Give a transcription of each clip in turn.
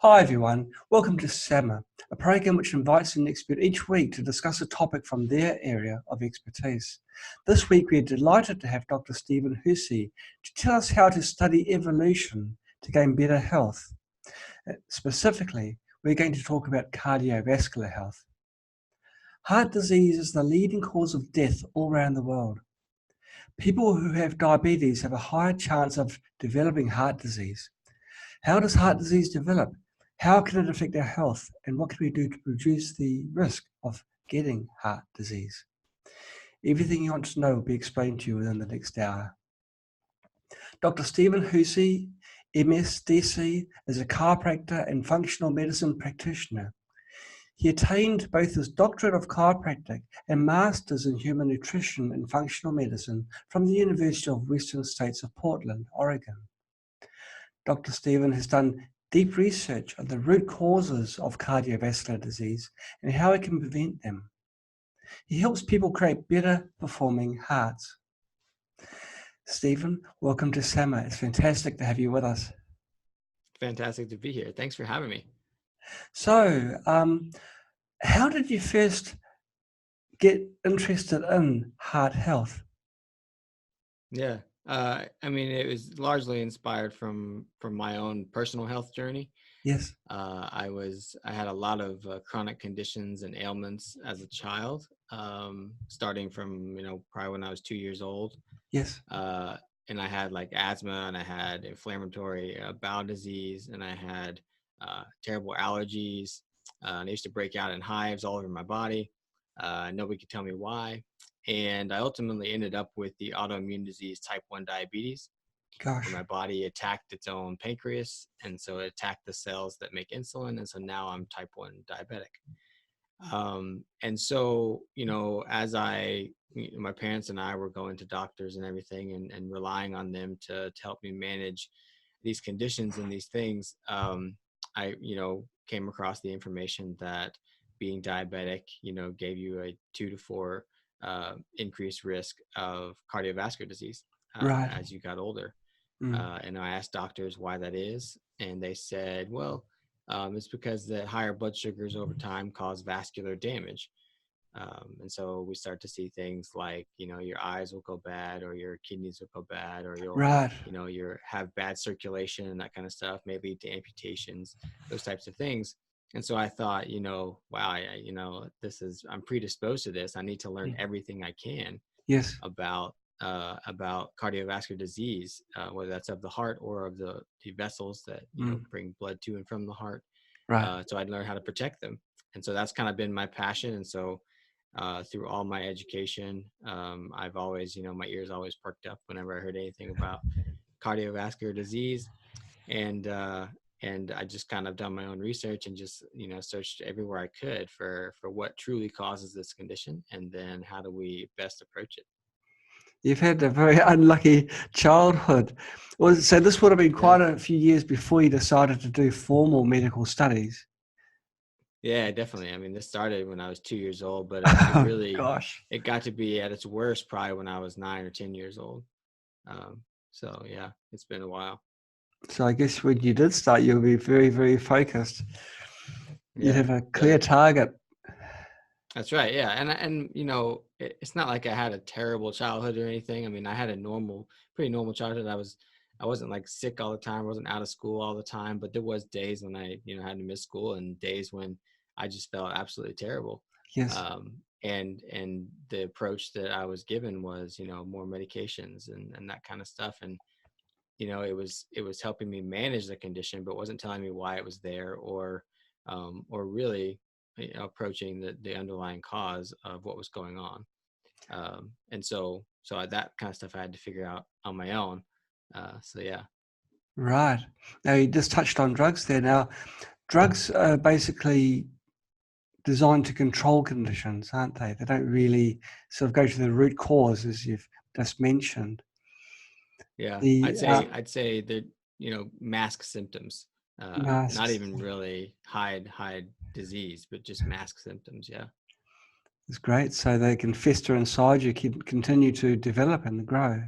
Hi everyone, welcome to SAMA, a program which invites an expert each week to discuss a topic from their area of expertise. This week we are delighted to have Dr. Stephen Hussey to tell us how to study evolution to gain better health. Specifically, we're going to talk about cardiovascular health. Heart disease is the leading cause of death all around the world. People who have diabetes have a higher chance of developing heart disease. How does heart disease develop? How can it affect our health? And what can we do to reduce the risk of getting heart disease? Everything you want to know will be explained to you within the next hour. Dr. Stephen Hussey, MSDC, is a chiropractor and functional medicine practitioner. He attained both his doctorate of chiropractic and master's in human nutrition and functional medicine from the University of Western States of Portland, Oregon. Dr. Stephen has done deep research on the root causes of cardiovascular disease and how we can prevent them. He helps people create better performing hearts. Stephen, welcome to SAMA. It's fantastic to have you with us. Fantastic to be here. Thanks for having me. So, how did you first get interested in heart health? Yeah. I mean, it was largely inspired from my own personal health journey. Yes. I had a lot of chronic conditions and ailments as a child, starting from, probably when I was 2 years old. Yes. And I had like asthma, and I had inflammatory bowel disease, and I had terrible allergies. And I used to break out in hives all over my body. Nobody could tell me why. And I ultimately ended up with the autoimmune disease type 1 diabetes. Gosh. Where my body attacked its own pancreas, and so it attacked the cells that make insulin, and so now I'm type 1 diabetic. And so, as my parents and I were going to doctors and everything, and relying on them to help me manage these conditions and these things, I came across the information that being diabetic, gave you a 2 to 4 increased risk of cardiovascular disease Right. as you got older. And I asked doctors why that is, and they said, well, it's because the higher blood sugars over time cause vascular damage. And so we start to see things like, your eyes will go bad, or your kidneys will go bad, or you'll, Right. You have bad circulation, and that kind of stuff may lead to amputations, those types of things. And so I thought, wow, I'm predisposed to this. I need to learn everything I can Yes. about cardiovascular disease, whether that's of the heart or of the vessels that bring blood to and from the heart. Right. So I'd learn how to protect them, and so that's kind of been my passion. And so through all my education, I've always, my ears always perked up whenever I heard anything about cardiovascular disease, and I just kind of done my own research and just searched everywhere I could for what truly causes this condition, and then how do we best approach it. You've had a very unlucky childhood. Well, so this would have been quite a few years before you decided to do formal medical studies. Yeah, definitely. I mean, this started when I was 2 years old, but it got to be at its worst probably when I was 9 or 10 years old. So yeah, it's been a while. So I guess when you did start, you'll be very, very focused. You'd have a clear target. That's right. Yeah. And it's not like I had a terrible childhood or anything. I mean, I had a pretty normal childhood. I wasn't like sick all the time. I wasn't out of school all the time, but there was days when I, had to miss school, and days when I just felt absolutely terrible. Yes. And the approach that I was given was, more medications and that kind of stuff. And, it was helping me manage the condition, but wasn't telling me why it was there, or really approaching the underlying cause of what was going on. And so that kind of stuff I had to figure out on my own. So yeah. Right. Now you just touched on drugs there. Now, drugs are basically designed to control conditions, aren't they? They don't really sort of go to the root cause, as you've just mentioned. Yeah, I'd say that mask symptoms, not even really hide disease, but just mask symptoms. Yeah, it's great. So they can fester inside you, can continue to develop and grow.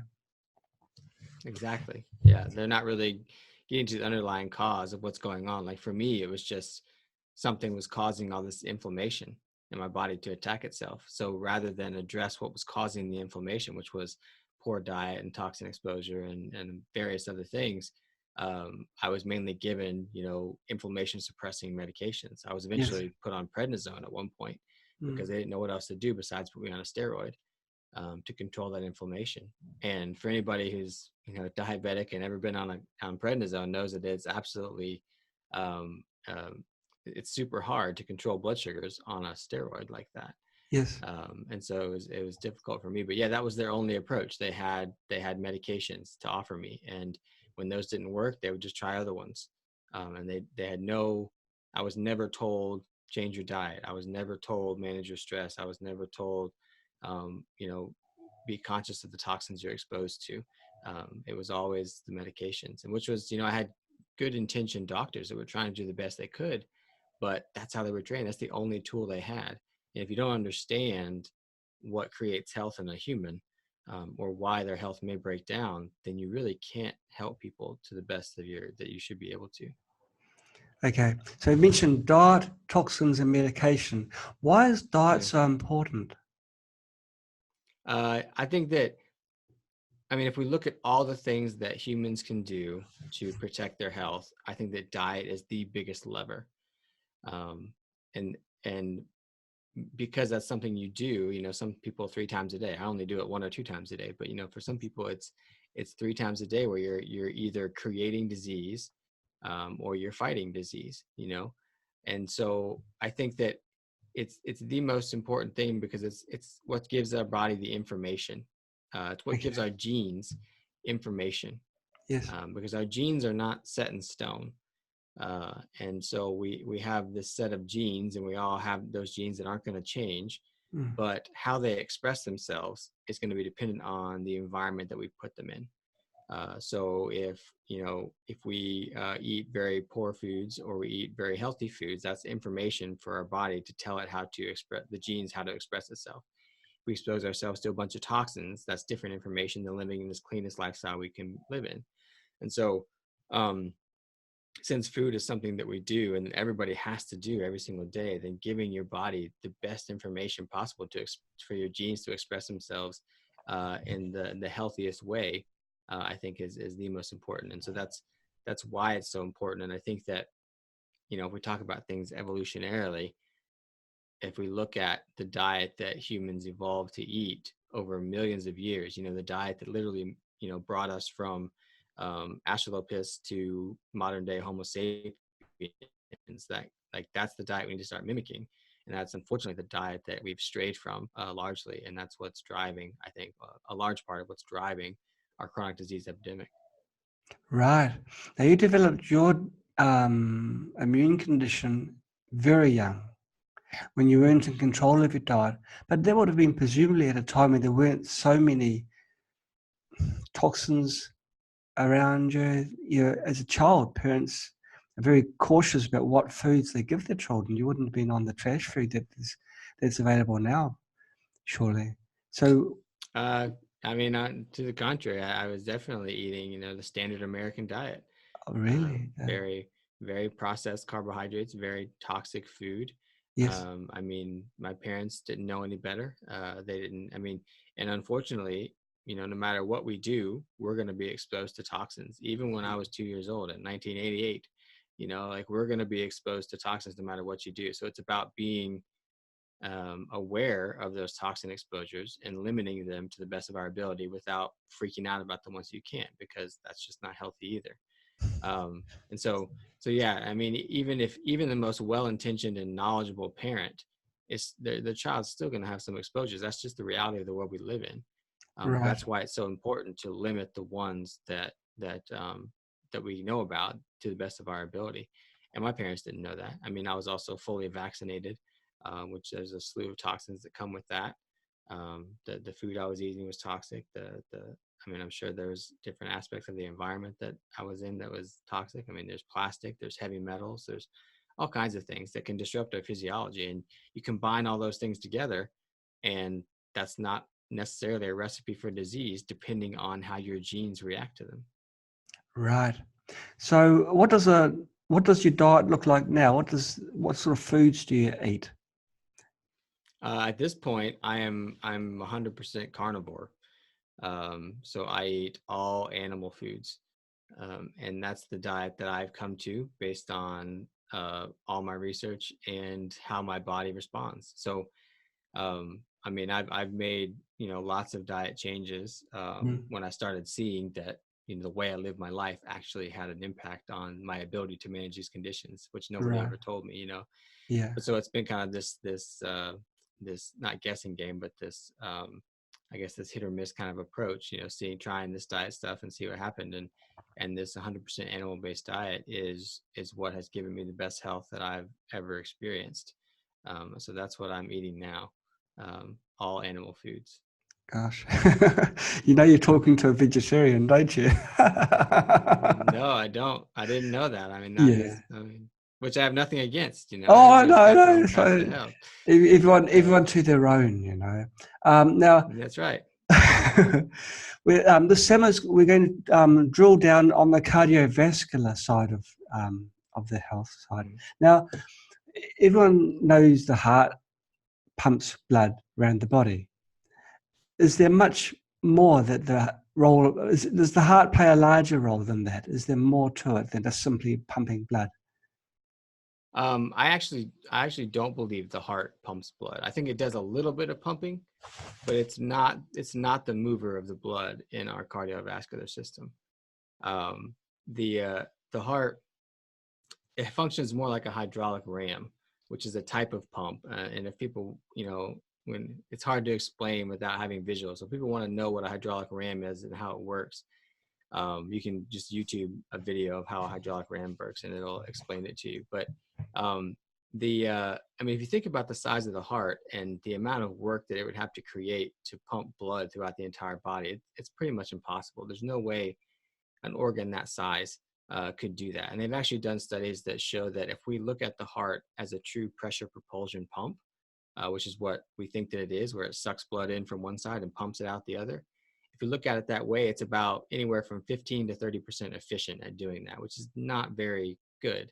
Exactly. Yeah, they're not really getting to the underlying cause of what's going on. Like for me, it was just something was causing all this inflammation in my body to attack itself. So rather than address what was causing the inflammation, which was poor diet and toxin exposure and various other things, I was mainly given, inflammation suppressing medications. I was Yes. eventually put on prednisone at one point because Mm. they didn't know what else to do besides put me on a steroid to control that inflammation. And for anybody who's diabetic and ever been on prednisone knows that it's absolutely um, um, it's super hard to control blood sugars on a steroid like that. Yes. And so it was difficult for me. But yeah, that was their only approach. They had medications to offer me, and when those didn't work, they would just try other ones. And they had no. I was never told change your diet. I was never told manage your stress. I was never told, um, you know, be conscious of the toxins you're exposed to. It was always the medications, and which was, I had good intentioned doctors that were trying to do the best they could, but that's how they were trained. That's the only tool they had. And if you don't understand what creates health in a human, or why their health may break down, then you really can't help people to the best of your that you should be able to. Okay. So you mentioned diet, toxins, and medication. Why is diet Yeah. so important? I think that, I mean, if we look at all the things that humans can do to protect their health, I think that diet is the biggest lever. Um, and and because that's something you do, some people 3 times a day. I only do it 1 or 2 times a day, but for some people it's 3 times a day where you're either creating disease, or you're fighting disease. And so I think that it's the most important thing because it's what gives our body the information. It's what gives Okay. our genes information, Yes. because our genes are not set in stone. And so we have this set of genes, and we all have those genes that aren't going to change, Mm. but how they express themselves is going to be dependent on the environment that we put them in. So if we eat very poor foods or we eat very healthy foods, that's information for our body to tell it how to express the genes, how to express itself. If we expose ourselves to a bunch of toxins, that's different information than living in this cleanest lifestyle we can live in. And so, um, since food is something that we do and everybody has to do every single day, then giving your body the best information possible for your genes to express themselves in the healthiest way, I think is the most important. And so that's why it's so important. And I think that, if we talk about things evolutionarily, if we look at the diet that humans evolved to eat over millions of years, the diet that literally, brought us from Australopithecus to modern day Homo sapiens, that like that's the diet we need to start mimicking. And that's unfortunately the diet that we've strayed from largely. And that's what's driving, I think, a large part of what's driving our chronic disease epidemic. Right. Now you developed your immune condition very young when you weren't in control of your diet, but that would have been presumably at a time when there weren't so many toxins around you. As a child, parents are very cautious about what foods they give their children. You wouldn't have been on the trash food that's available now, surely. So, Uh, I mean, to the contrary, I was definitely eating, the standard American diet. really, Very, very processed carbohydrates, very toxic food. yes, I mean, my parents didn't know any better. They didn't, I mean, and unfortunately, no matter what we do, we're going to be exposed to toxins. Even when I was 2 years old in 1988, like we're going to be exposed to toxins no matter what you do. So it's about being aware of those toxin exposures and limiting them to the best of our ability without freaking out about the ones you can't, because that's just not healthy either. And so yeah, I mean, even the most well-intentioned and knowledgeable parent is the child's still going to have some exposures. That's just the reality of the world we live in. right, That's why it's so important to limit the ones that we know about to the best of our ability. And my parents didn't know that. I mean, I was also fully vaccinated, which there's a slew of toxins that come with that. The food I was eating was toxic. I mean, I'm sure there's different aspects of the environment that I was in that was toxic. I mean, there's plastic, there's heavy metals, there's all kinds of things that can disrupt our physiology. And you combine all those things together, and that's not necessarily a recipe for disease, depending on how your genes react to them. right. So what does your diet look like now? What sort of foods do you eat? At this point, I'm 100% carnivore. So I eat all animal foods, and that's the diet that I've come to based on all my research and how my body responds. So I mean, I've made lots of diet changes Mm, when I started seeing that the way I live my life actually had an impact on my ability to manage these conditions, which nobody right. ever told me. Yeah. But so it's been kind of this not guessing game, but this I guess this hit or miss kind of approach. Seeing trying this diet stuff and see what happened, and this 100% animal based diet is what has given me the best health that I've ever experienced. So that's what I'm eating now, all animal foods. Gosh. You're talking to a vegetarian, don't you? No, I don't. I didn't know that. I mean, that Yeah. is, which I have nothing against. Oh, I Everybody's know, got their own no. path So to health. Uh, everyone to their own. Now, that's right. this summer's we're going to drill down on the cardiovascular side of the health side. Mm. Now, everyone knows the heart pumps blood around the body. Is there much more that does the heart play a larger role than that? Is there more to it than just simply pumping blood? I actually don't believe the heart pumps blood. I think it does a little bit of pumping, but it's not the mover of the blood in our cardiovascular system. Um, the heart, it functions more like a hydraulic ram, which is a type of pump. And if people, when it's hard to explain without having visuals, so people want to know what a hydraulic ram is and how it works. You can just YouTube a video of how a hydraulic ram works, and it'll explain it to you. But um, I mean, if you think about the size of the heart and the amount of work that it would have to create to pump blood throughout the entire body, it's pretty much impossible. There's no way an organ that size could do that. And they've actually done studies that show that if we look at the heart as a true pressure propulsion pump, which is what we think that it is, where it sucks blood in from one side and pumps it out the other. If you look at it that way, it's about anywhere from 15 to 30% efficient at doing that, which is not very good.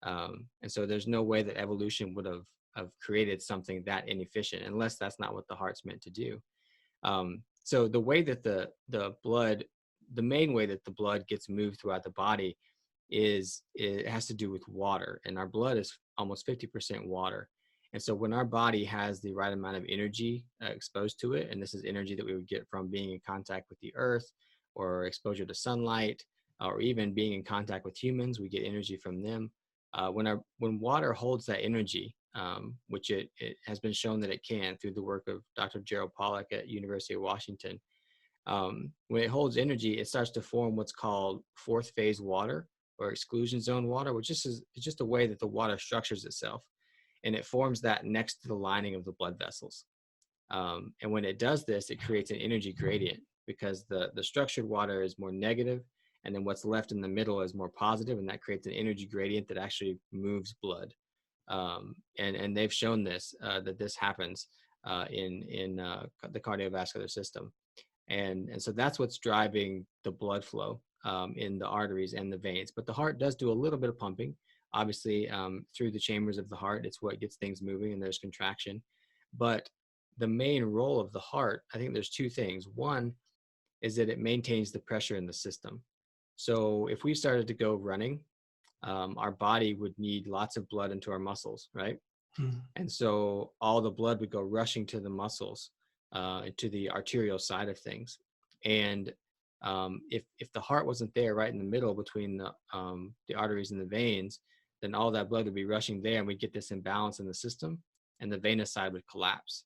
And so there's no way that evolution would have created something that inefficient unless that's not what the heart's meant to do. So the way that the main way that the blood gets moved throughout the body is it has to do with water, and our blood is almost 50% water. And so when our body has the right amount of energy exposed to it, and this is energy that we would get from being in contact with the earth or exposure to sunlight, or even being in contact with humans, we get energy from them. When water holds that energy, which it has been shown that it can through the work of Dr. Gerald Pollack at University of Washington, when it holds energy, it starts to form what's called fourth phase water or exclusion zone water, which is just a way that the water structures itself, and it forms that next to the lining of the blood vessels. And when it does this, it creates an energy gradient because the structured water is more negative, and then what's left in the middle is more positive, and that creates an energy gradient that actually moves blood. And they've shown this that this happens in the cardiovascular system, and so that's what's driving the blood flow in the arteries and the veins. But the heart does do a little bit of pumping, obviously, through the chambers of the heart. It's what gets things moving, and there's contraction. But the main role of the heart, I think there's two things. One is that it maintains the pressure in the system. So if we started to go running, our body would need lots of blood into our muscles, right? Mm, And so all the blood would go rushing to the muscles, to the arterial side of things. And if the heart wasn't there right in the middle between the arteries and the veins, then all that blood would be rushing there, and we'd get this imbalance in the system, and the venous side would collapse,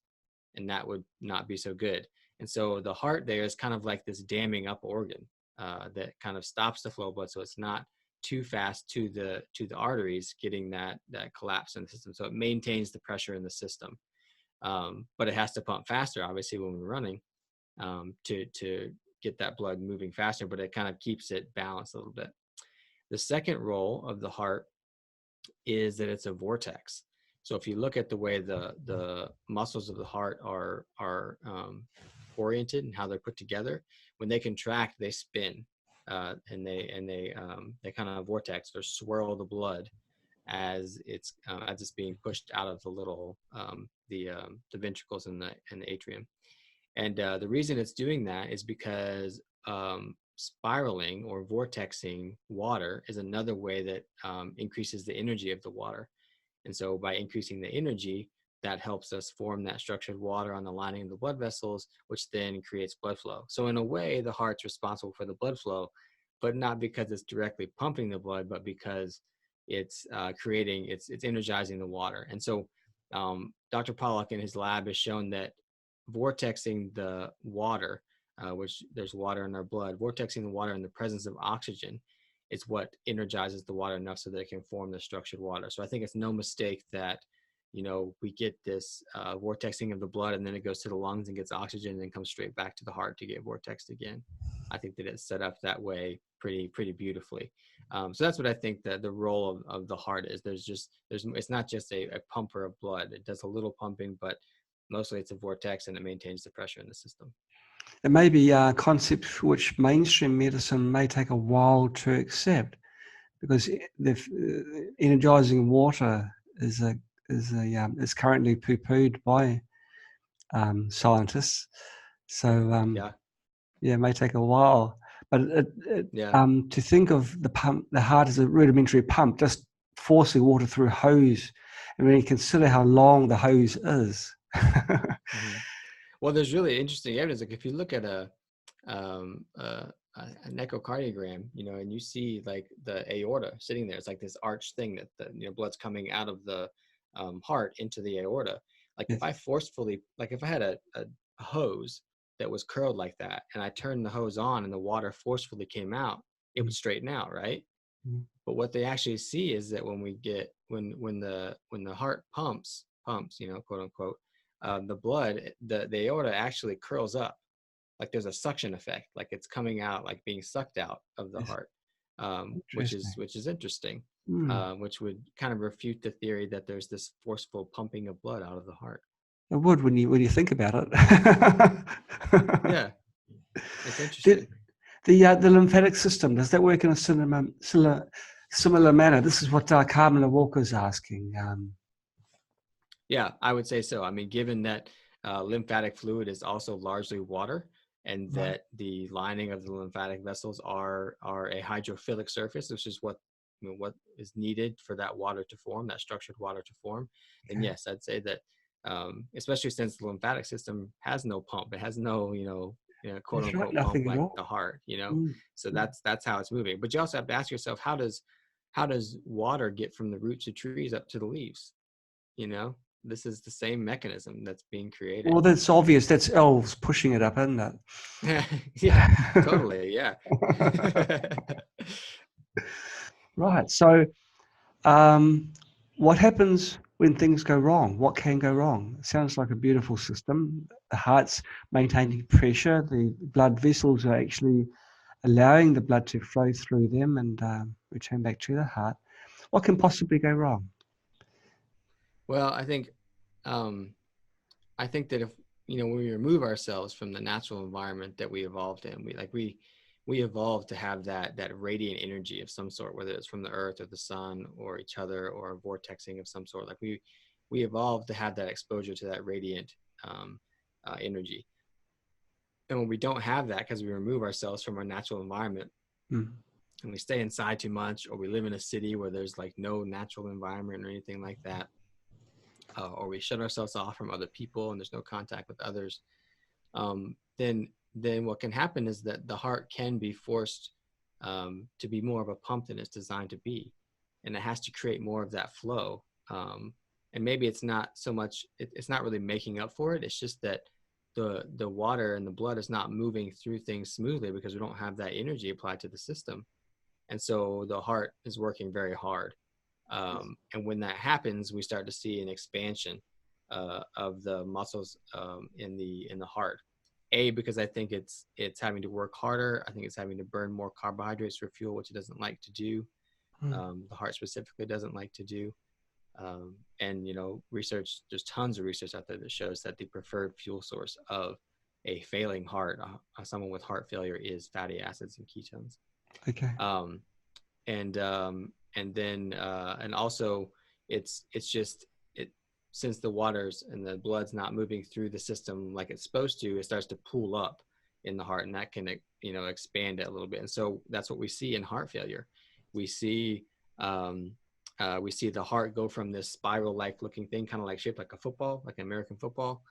and that would not be so good. And so the heart there is kind of like this damming up organ that kind of stops the flow of blood, so it's not too fast to the arteries getting that collapse in the system. So it maintains the pressure in the system, but it has to pump faster, obviously, when we're running, to get that blood moving faster. But it kind of keeps it balanced a little bit. The second role of the heart is that it's a vortex. So if you look at the way the muscles of the heart are oriented and how they're put together, when they contract, they spin. they kind of vortex or swirl the blood as it's being pushed out of the little the ventricles in the atrium. And the reason it's doing that is because spiraling or vortexing water is another way that increases the energy of the water. And so by increasing the energy, that helps us form that structured water on the lining of the blood vessels, which then creates blood flow. So in a way, the heart's responsible for the blood flow, but not because it's directly pumping the blood, but because it's it's energizing the water. And so Dr. Pollock in his lab has shown that vortexing the water, which there's water in our blood, vortexing the water in the presence of oxygen is what energizes the water enough so that it can form the structured water. So I think it's no mistake that, we get this vortexing of the blood and then it goes to the lungs and gets oxygen and then comes straight back to the heart to get vortexed again. I think that it's set up that way pretty beautifully. So that's what I think that the role of the heart is. It's not just a pumper of blood. It does a little pumping, but mostly it's a vortex and it maintains the pressure in the system. It may be concepts which mainstream medicine may take a while to accept, because the energizing water is currently poo-pooed by scientists. So Yeah. it may take a while. But Yeah. to think of the heart as a rudimentary pump, just forcing water through a hose, and when you consider how long the hose is. Mm-hmm. Well, there's really interesting evidence. Like if you look at an echocardiogram, and you see like the aorta sitting there, it's like this arch thing that the blood's coming out of the heart into the aorta. Like Yes. if I had a hose that was curled like that, and I turned the hose on and the water forcefully came out, it would straighten out, right? Mm. But what they actually see is that when the heart pumps, quote unquote, the blood, the aorta actually curls up, like there's a suction effect, like it's coming out, like being sucked out of the Yes. heart, Interesting. which is interesting, Mm. which would kind of refute the theory that there's this forceful pumping of blood out of the heart. It would when you think about it. Yeah, it's the interesting. the lymphatic system, does that work in a similar manner? This is what Carmela Walker's asking. Yeah, I would say so. I mean, given that lymphatic fluid is also largely water, and Right. that the lining of the lymphatic vessels are a hydrophilic surface, which is what is needed for that water to form, that structured water to form, then Okay. yes, I'd say that, especially since the lymphatic system has no pump, it has no, quote That's right. unquote pump Nothing at like all. the heart, Mm. so Mm. that's how it's moving. But you also have to ask yourself, how does water get from the roots of trees up to the leaves? You know, this is the same mechanism that's being created. Well, that's obvious. That's elves pushing it up, isn't it? Yeah, totally. Yeah. Right. So, um, what happens when things go wrong? What can go wrong? It sounds like a beautiful system. The heart's maintaining pressure. The blood vessels are actually allowing the blood to flow through them and return back to the heart. What can possibly go wrong? Well, um, I think that if when we remove ourselves from the natural environment that we evolved in, we evolved to have that radiant energy of some sort, whether it's from the earth or the sun or each other or vortexing of some sort. Like we evolved to have that exposure to that radiant energy. And when we don't have that, because we remove ourselves from our natural environment, Mm. and we stay inside too much, or we live in a city where there's like no natural environment or anything like that, or we shut ourselves off from other people and there's no contact with others, then what can happen is that the heart can be forced to be more of a pump than it's designed to be, and it has to create more of that flow. And maybe it's not so much, it's not really making up for it. It's just that the water and the blood is not moving through things smoothly because we don't have that energy applied to the system. And so the heart is working very hard. And when that happens, we start to see an expansion of the muscles in the heart. Because I think it's having to work harder. I think it's having to burn more carbohydrates for fuel, which it doesn't like to do. Mm. The heart specifically doesn't like to do. And research, there's tons of research out there that shows that the preferred fuel source of a failing heart, someone with heart failure, is fatty acids and ketones. Okay. Um, and then and also it's just it since the waters and the blood's not moving through the system like it's supposed to, it starts to pool up in the heart, and that can expand it a little bit. And so that's what we see in heart failure. We see um, we see the heart go from this spiral like looking thing, kind of like shaped like a football, like an American football,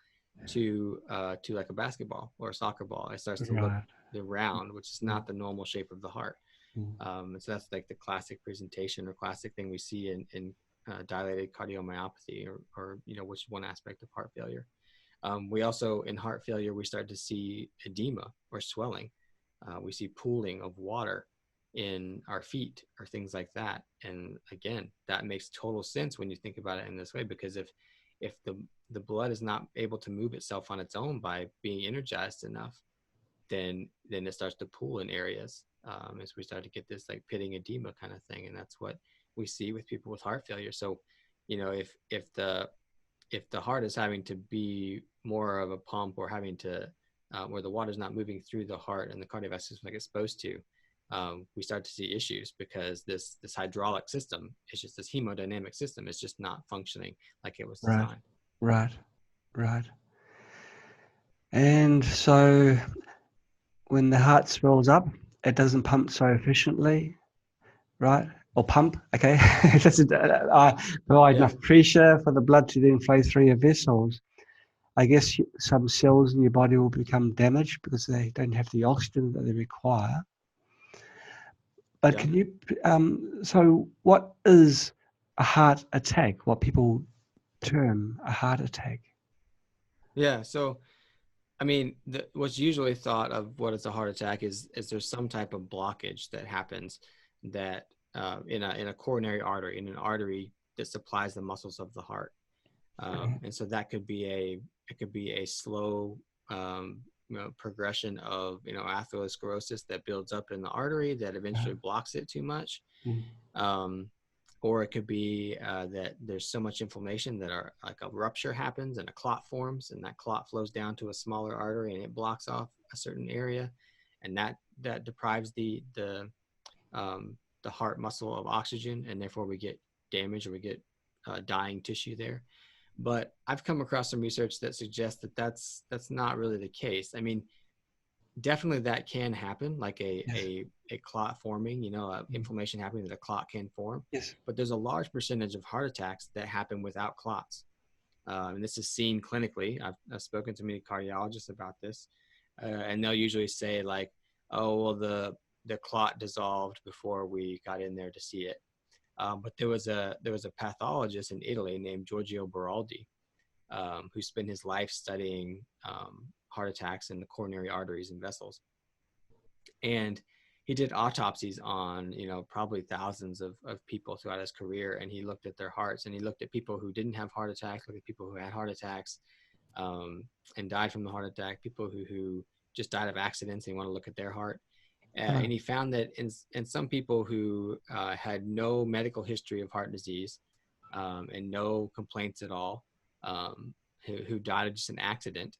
to like a basketball or a soccer ball. It starts to look Right. the round, which is Mm, not the normal shape of the heart. mm. And so that's like the classic presentation or classic thing we see in dilated cardiomyopathy, or which is one aspect of heart failure. We also, in heart failure, we start to see edema or swelling. We see pooling of water in our feet or things like that. And again, that makes total sense when you think about it in this way, because if the blood is not able to move itself on its own by being energized enough, then it starts to pool in areas, as we start to get this like pitting edema kind of thing. And that's what we see with people with heart failure. So if the heart is having to be more of a pump, or having to where the water's not moving through the heart and the cardiovascular system like it's supposed to, we start to see issues, because this hydraulic system is just this hemodynamic system is just not functioning like it was Right. designed. Right. Right. And so when the heart swells up, it doesn't pump so efficiently, right? Or pump, okay? It doesn't provide Yeah. enough pressure for the blood to then flow through your vessels. I guess some cells in your body will become damaged because they don't have the oxygen that they require. But Yeah. can you, so what is a heart attack? What people term a heart attack? Yeah. So I mean, what's usually thought of what is a heart attack is there's some type of blockage that happens, that in a coronary artery, in an artery that supplies the muscles of the heart. And so that could be a slow progression of atherosclerosis that builds up in the artery that eventually blocks it too much. Mm. Um, or it could be that there's so much inflammation that like a rupture happens and a clot forms, and that clot flows down to a smaller artery and it blocks off a certain area, and that deprives the heart muscle of oxygen, and therefore we get damage, or we get dying tissue there. But I've come across some research that suggests that that's not really the case. I mean, definitely that can happen, like Yes. a clot forming, Mm. inflammation happening, that a clot can form. Yes. But there's a large percentage of heart attacks that happen without clots. And this is seen clinically. I've spoken to many cardiologists about this, and they'll usually say like, oh, well, the clot dissolved before we got in there to see it. But there was a pathologist in Italy named Giorgio Beraldi, who spent his life studying heart attacks in the coronary arteries and vessels. And he did autopsies on, probably thousands of people throughout his career. And he looked at their hearts, and he looked at people who didn't have heart attacks, looked at people who had heart attacks, and died from the heart attack, people who just died of accidents, and he wanted to look at their heart. Right. And he found that in some people who had no medical history of heart disease, and no complaints at all, who died of just an accident,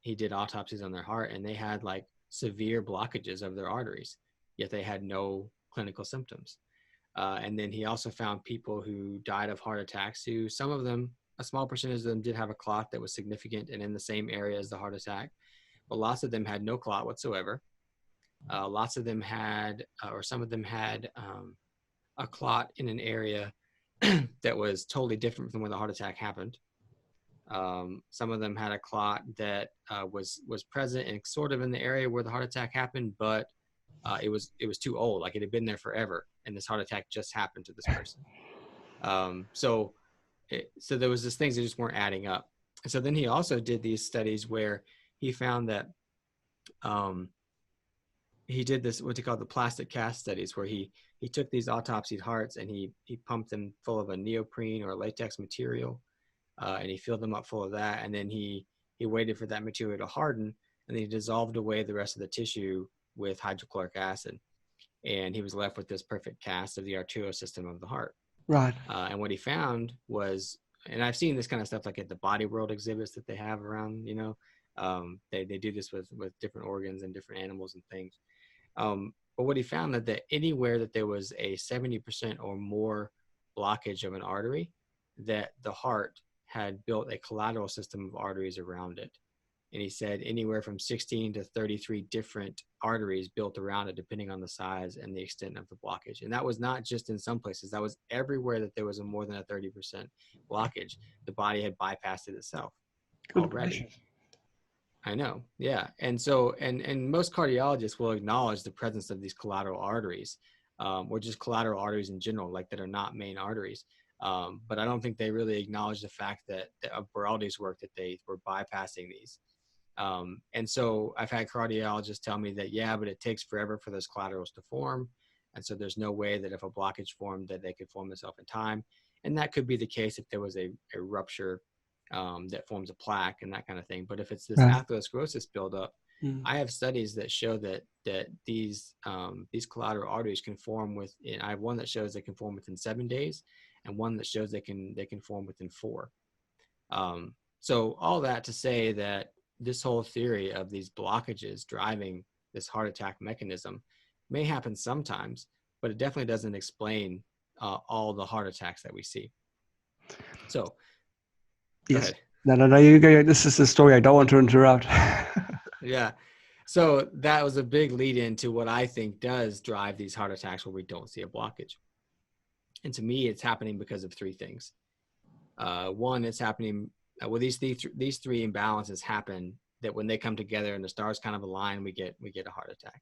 he did autopsies on their heart, and they had like severe blockages of their arteries, yet they had no clinical symptoms. And then he also found people who died of heart attacks, who some of them, a small percentage of them, did have a clot that was significant and in the same area as the heart attack, but lots of them had no clot whatsoever. Lots of them had, or some of them had, a clot in an area that was totally different from where the heart attack happened. Some of them had a clot that was present and sort of in the area where the heart attack happened, but it was too old, like it had been there forever, and this heart attack just happened to this person. So there was these things that just weren't adding up. And so then he also did these studies where he found that um, he did this, what he called the plastic cast studies, where he took these autopsied hearts and he pumped them full of a neoprene or a latex material, and he filled them up full of that, and then he waited for that material to harden, and then he dissolved away the rest of the tissue with hydrochloric acid, and he was left with this perfect cast of the arterial system of the heart. Right. And what he found was, and I've seen this kind of stuff like at the Body World exhibits that they have around, they do this with different organs and different animals and things. But what he found that anywhere that there was a 70% or more blockage of an artery, that the heart had built a collateral system of arteries around it. And he said anywhere from 16 to 33 different arteries built around it, depending on the size and the extent of the blockage. And that was not just in some places, that was everywhere that there was a more than a 30% blockage. The body had bypassed it itself Good already. gracious. I know. Yeah. And so, and most cardiologists will acknowledge the presence of these collateral arteries, or just collateral arteries in general, like that are not main arteries. But I don't think they really acknowledge the fact that of Beraldi's work that they were bypassing these. And so I've had cardiologists tell me that, yeah, but it takes forever for those collaterals to form. And so there's no way that if a blockage formed that they could form itself in time. And that could be the case if there was a rupture that forms a plaque and that kind of thing. But if it's this Right. atherosclerosis buildup, I have studies that show that these collateral arteries can form within. I have one that shows they can form within 7 days, and one that shows they can form within 4. So all that to say that this whole theory of these blockages driving this heart attack mechanism may happen sometimes, but it definitely doesn't explain all the heart attacks that we see. So, go Yes. ahead. No, you go. This is the story. I don't want to interrupt. Yeah. So that was a big lead into what I think does drive these heart attacks where we don't see a blockage. And to me, it's happening because of 3 things. One, it's happening, well, these three imbalances happen that when they come together and the stars kind of align, we get a heart attack.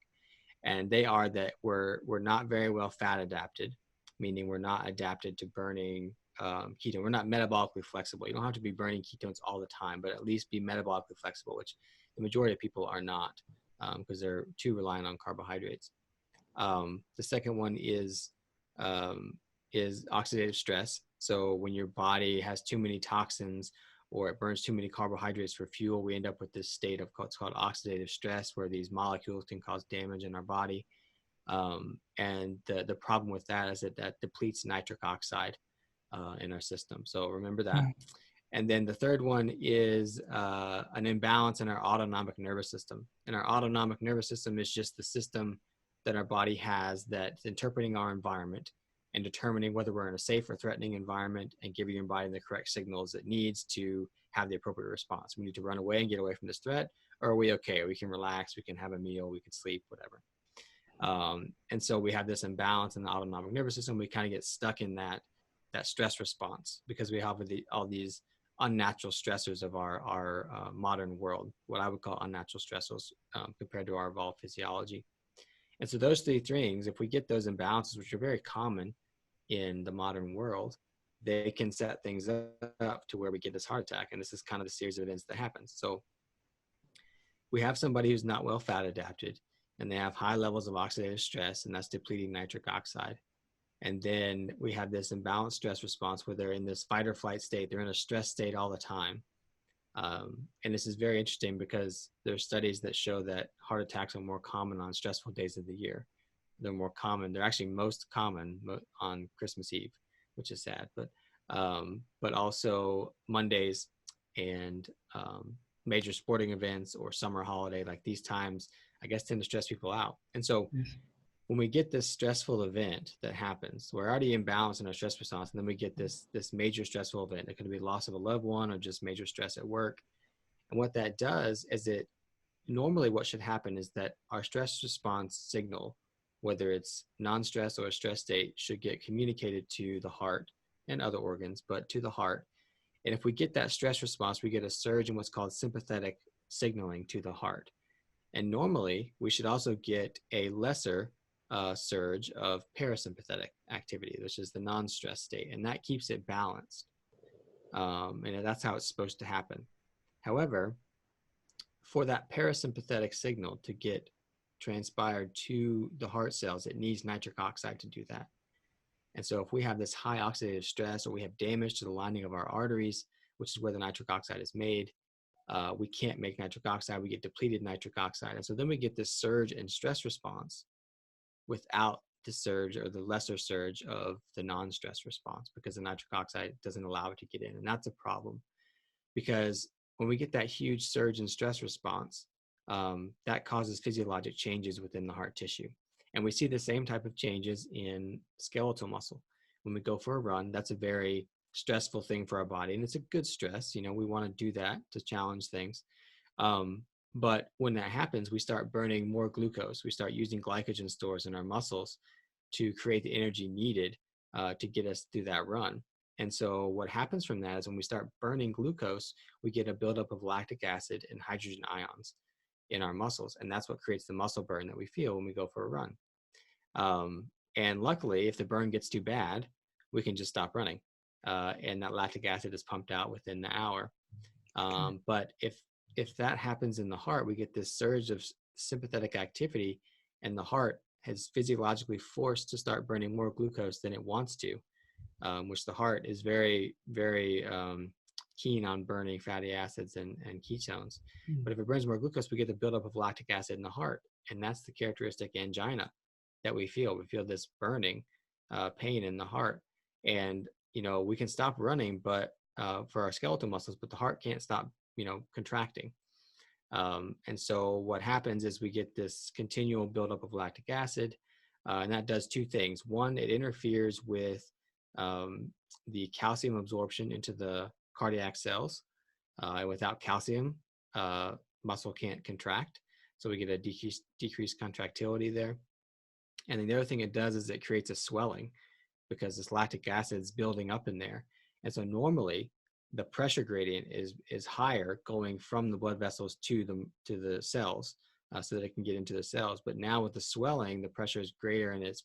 And they are that we're not very well fat adapted, meaning we're not adapted to burning ketone. We're not metabolically flexible. You don't have to be burning ketones all the time, but at least be metabolically flexible, which the majority of people are not, because they're too reliant on carbohydrates. The second one is oxidative stress. So when your body has too many toxins or it burns too many carbohydrates for fuel, we end up with this state of what's called oxidative stress, where these molecules can cause damage in our body. And the problem with that is that depletes nitric oxide in our system. So remember that. Right. And then the third one is an imbalance in our autonomic nervous system. And our autonomic nervous system is just the system that our body has that's interpreting our environment and determining whether we're in a safe or threatening environment, and giving your body the correct signals it needs to have the appropriate response. We need to run away and get away from this threat, or are we okay? We can relax, we can have a meal, we can sleep, whatever. And so we have this imbalance in the autonomic nervous system. We kind of get stuck in that stress response because we have all these unnatural stressors of our modern world, what I would call unnatural stressors compared to our evolved physiology. And so those 3 things, if we get those imbalances, which are very common in the modern world, they can set things up to where we get this heart attack. And this is kind of the series of events that happens. So we have somebody who's not well fat adapted, and they have high levels of oxidative stress, and that's depleting nitric oxide. And then we have this imbalanced stress response where they're in this fight or flight state. They're in a stress state all the time. And this is very interesting because there are studies that show that heart attacks are more common on stressful days of the year. They're more common. They're actually most common on Christmas Eve, which is sad, but also Mondays and major sporting events or summer holiday, like these times, I guess, tend to stress people out. And so when we get this stressful event that happens, we're already imbalanced in our stress response, and then we get this major stressful event. It could be loss of a loved one or just major stress at work. And what that does is normally what should happen is that our stress response signal, whether it's non-stress or a stress state, should get communicated to the heart and other organs, but to the heart. And if we get that stress response, we get a surge in what's called sympathetic signaling to the heart. And normally we should also get a lesser surge of parasympathetic activity, which is the non-stress state, and that keeps it balanced. And that's how it's supposed to happen. However, for that parasympathetic signal to get transpired to the heart cells, it needs nitric oxide to do that. And so if we have this high oxidative stress, or we have damage to the lining of our arteries, which is where the nitric oxide is made, we can't make nitric oxide. We get depleted nitric oxide. And so then we get this surge in stress response without the surge or the lesser surge of the non-stress response, because the nitric oxide doesn't allow it to get in. And that's a problem, because when we get that huge surge in stress response, that causes physiologic changes within the heart tissue. And we see the same type of changes in skeletal muscle. When we go for a run, that's a very stressful thing for our body, and it's a good stress. We want to do that to challenge things. Um, but when that happens, we start burning more glucose. We start using glycogen stores in our muscles to create the energy needed to get us through that run. And so what happens from that is when we start burning glucose, we get a buildup of lactic acid and hydrogen ions in our muscles. And that's what creates the muscle burn that we feel when we go for a run. And luckily, if the burn gets too bad, we can just stop running. And that lactic acid is pumped out within the hour. But if that happens in the heart, we get this surge of sympathetic activity, and the heart is physiologically forced to start burning more glucose than it wants to, which the heart is very, very keen on burning fatty acids and ketones. But if it burns more glucose, we get the buildup of lactic acid in the heart. And that's the characteristic angina that we feel. We feel this burning pain in the heart. And, we can stop running, but for our skeletal muscles, but the heart can't stop, contracting. And so what happens is we get this continual buildup of lactic acid, and that does two things. One, it interferes with the calcium absorption into the cardiac cells. And without calcium, muscle can't contract. So we get a decreased contractility there. And then the other thing it does is it creates a swelling because this lactic acid is building up in there. And so normally the pressure gradient is higher going from the blood vessels to the cells so that it can get into the cells. But now with the swelling, the pressure is greater, and it's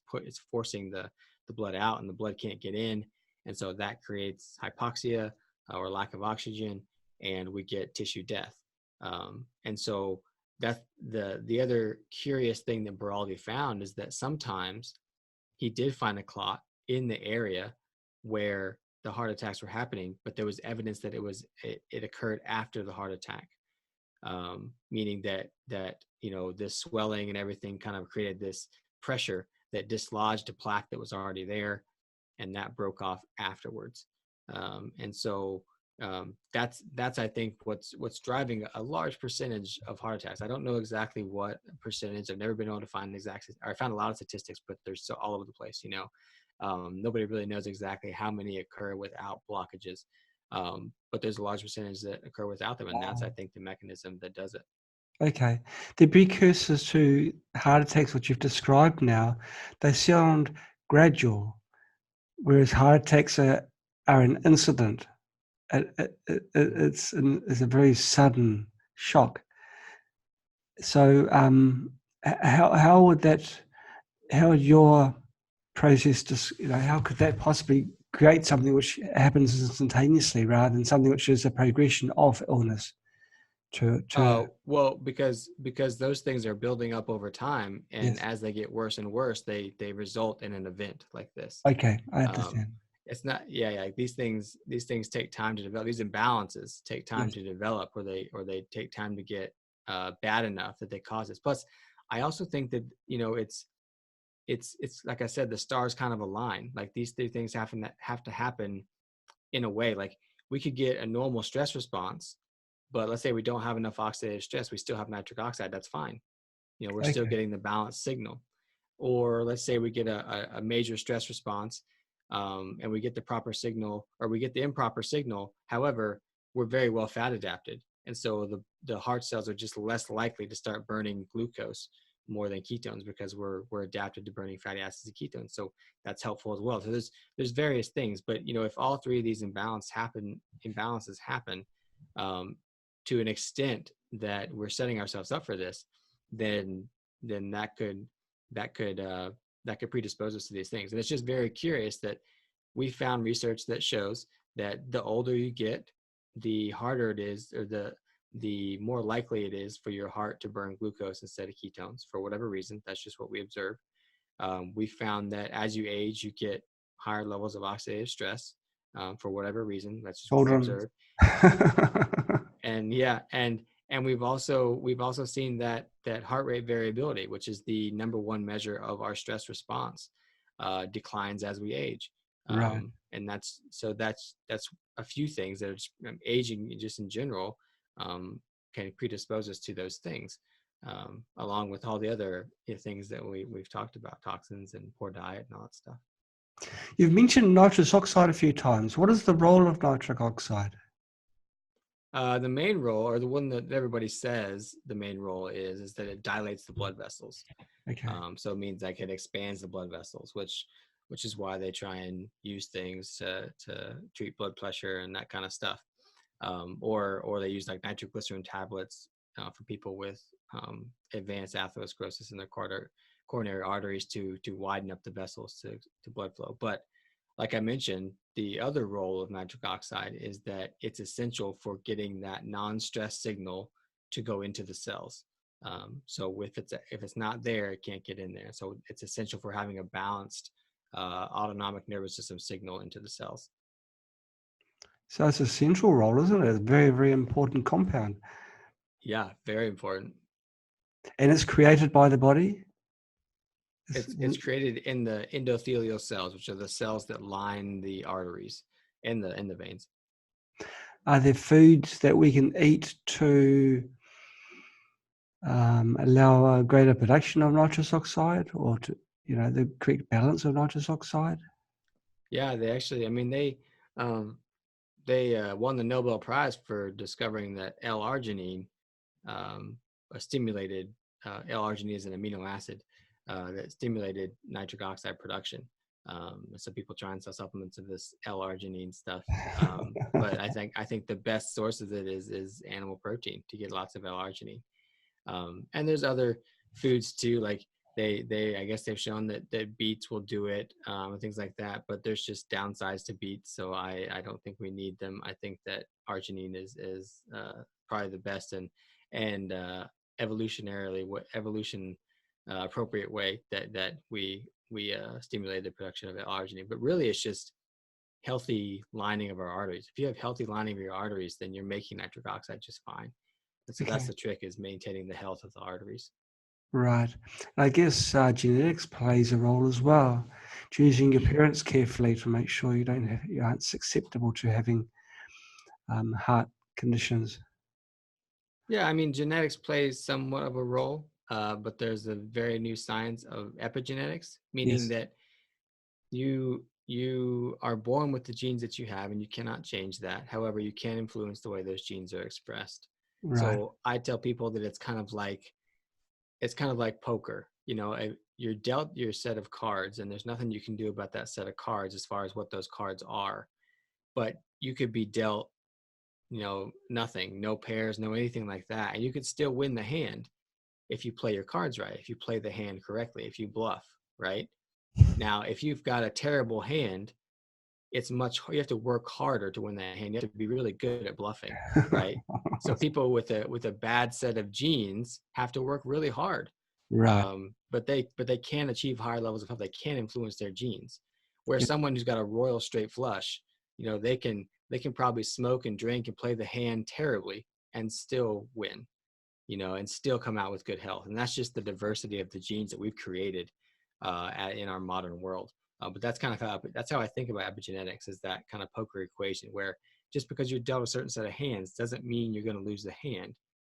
forcing the blood out, and the blood can't get in. And so that creates hypoxia or lack of oxygen, and we get tissue death. And so that's the other curious thing that Beraldi found, is that sometimes he did find a clot in the area where the heart attacks were happening, but there was evidence that it occurred after the heart attack, meaning that this swelling and everything kind of created this pressure that dislodged a plaque that was already there, and that broke off afterwards. And so that's I think what's driving a large percentage of heart attacks. I don't know exactly what percentage. I've never been able to find I found a lot of statistics, but they're so all over the place. Nobody really knows exactly how many occur without blockages, but there's a large percentage that occur without them, and that's I think the mechanism that does it. Okay. The precursors to heart attacks, which you've described now, they sound gradual, whereas heart attacks are an incident. It's a very sudden shock. So, how would your process, how could that possibly create something which happens instantaneously rather than something which is a progression of illness? Well, because those things are building up over time, and Yes. as they get worse and worse, they result in an event like this. Okay, I understand. It's not, yeah, these things take time to develop. These imbalances take time Yes. to develop, or they take time to get bad enough that they cause this. Plus, I also think that it's like I said, the stars kind of align. Like these three things have to happen in a way. Like we could get a normal stress response, but let's say we don't have enough oxidative stress, we still have nitric oxide, that's fine. We're still getting the balanced signal. Or let's say we get a major stress response, and we get the proper signal, or we get the improper signal. However, we're very well fat adapted. And so the heart cells are just less likely to start burning glucose more than ketones, because we're adapted to burning fatty acids and ketones. So that's helpful as well. So there's various things, but if all three of these imbalances happen to an extent that we're setting ourselves up for this, then that could predispose us to these things. And it's just very curious that we found research that shows that the older you get, the harder it is, or the more likely it is for your heart to burn glucose instead of ketones for whatever reason. That's just what we observed. We found that as you age, you get higher levels of oxidative stress for whatever reason. That's just what we observed. And we've also seen that heart rate variability, which is the number one measure of our stress response, declines as we age. Right. And that's a few things that are aging just in general can predispose us to those things. along with all the other things that we've talked about, toxins and poor diet and all that stuff. You've mentioned nitrous oxide a few times. What is the role of nitric oxide? The main role, or the one that everybody says the main role is that it dilates the blood vessels. Okay. So it means like it expands the blood vessels, which is why they try and use things to treat blood pressure and that kind of stuff. Or they use like nitroglycerin tablets for people with advanced atherosclerosis in their coronary arteries to widen up the vessels to blood flow. But like I mentioned, the other role of nitric oxide is that it's essential for getting that non-stress signal to go into the cells. So if it's not there, it can't get in there. So it's essential for having a balanced autonomic nervous system signal into the cells. So it's a central role, isn't it? It's a very, very important compound. Yeah, very important. And it's created by the body? It's created in the endothelial cells, which are the cells that line the arteries in the veins. Are there foods that we can eat to allow a greater production of nitrous oxide, or to, the correct balance of nitrous oxide? Yeah, they actually, I mean, they won the Nobel Prize for discovering that L-arginine stimulated L-arginine is an amino acid that stimulated nitric oxide production. So people try and sell supplements of this L-arginine stuff, but I think the best source of it is animal protein to get lots of L-arginine. And there's other foods too, like I guess they've shown that beets will do it and things like that, but there's just downsides to beets, so I don't think we need them. I think that arginine is probably the best and evolutionarily evolution appropriate way that we stimulate the production of arginine. But really, it's just healthy lining of our arteries. If you have healthy lining of your arteries, then you're making nitric oxide just fine. And so that's the trick, is maintaining the health of the arteries. Right. I guess genetics plays a role as well. Choosing your parents carefully to make sure you aren't susceptible to having heart conditions. Yeah, I mean, genetics plays somewhat of a role, but there's a very new science of epigenetics, meaning Yes. that you are born with the genes that you have and you cannot change that. However, you can influence the way those genes are expressed. Right. So I tell people that it's kind of like poker. You're dealt your set of cards, and there's nothing you can do about that set of cards as far as what those cards are. But you could be dealt, nothing, no pairs, no anything like that, and you could still win the hand if you play your cards right, if you play the hand correctly, if you bluff, right? Now, if you've got a terrible hand, you have to work harder to win that hand. You have to be really good at bluffing, right? So people with a bad set of genes have to work really hard. Right. But they can achieve higher levels of health. They can influence their genes. Where Yeah. someone who's got a royal straight flush, they can probably smoke and drink and play the hand terribly and still win, and still come out with good health. And that's just the diversity of the genes that we've created in our modern world. But that's how I think about epigenetics, is that kind of poker equation, where just because you're dealt a certain set of hands doesn't mean you're going to lose the hand,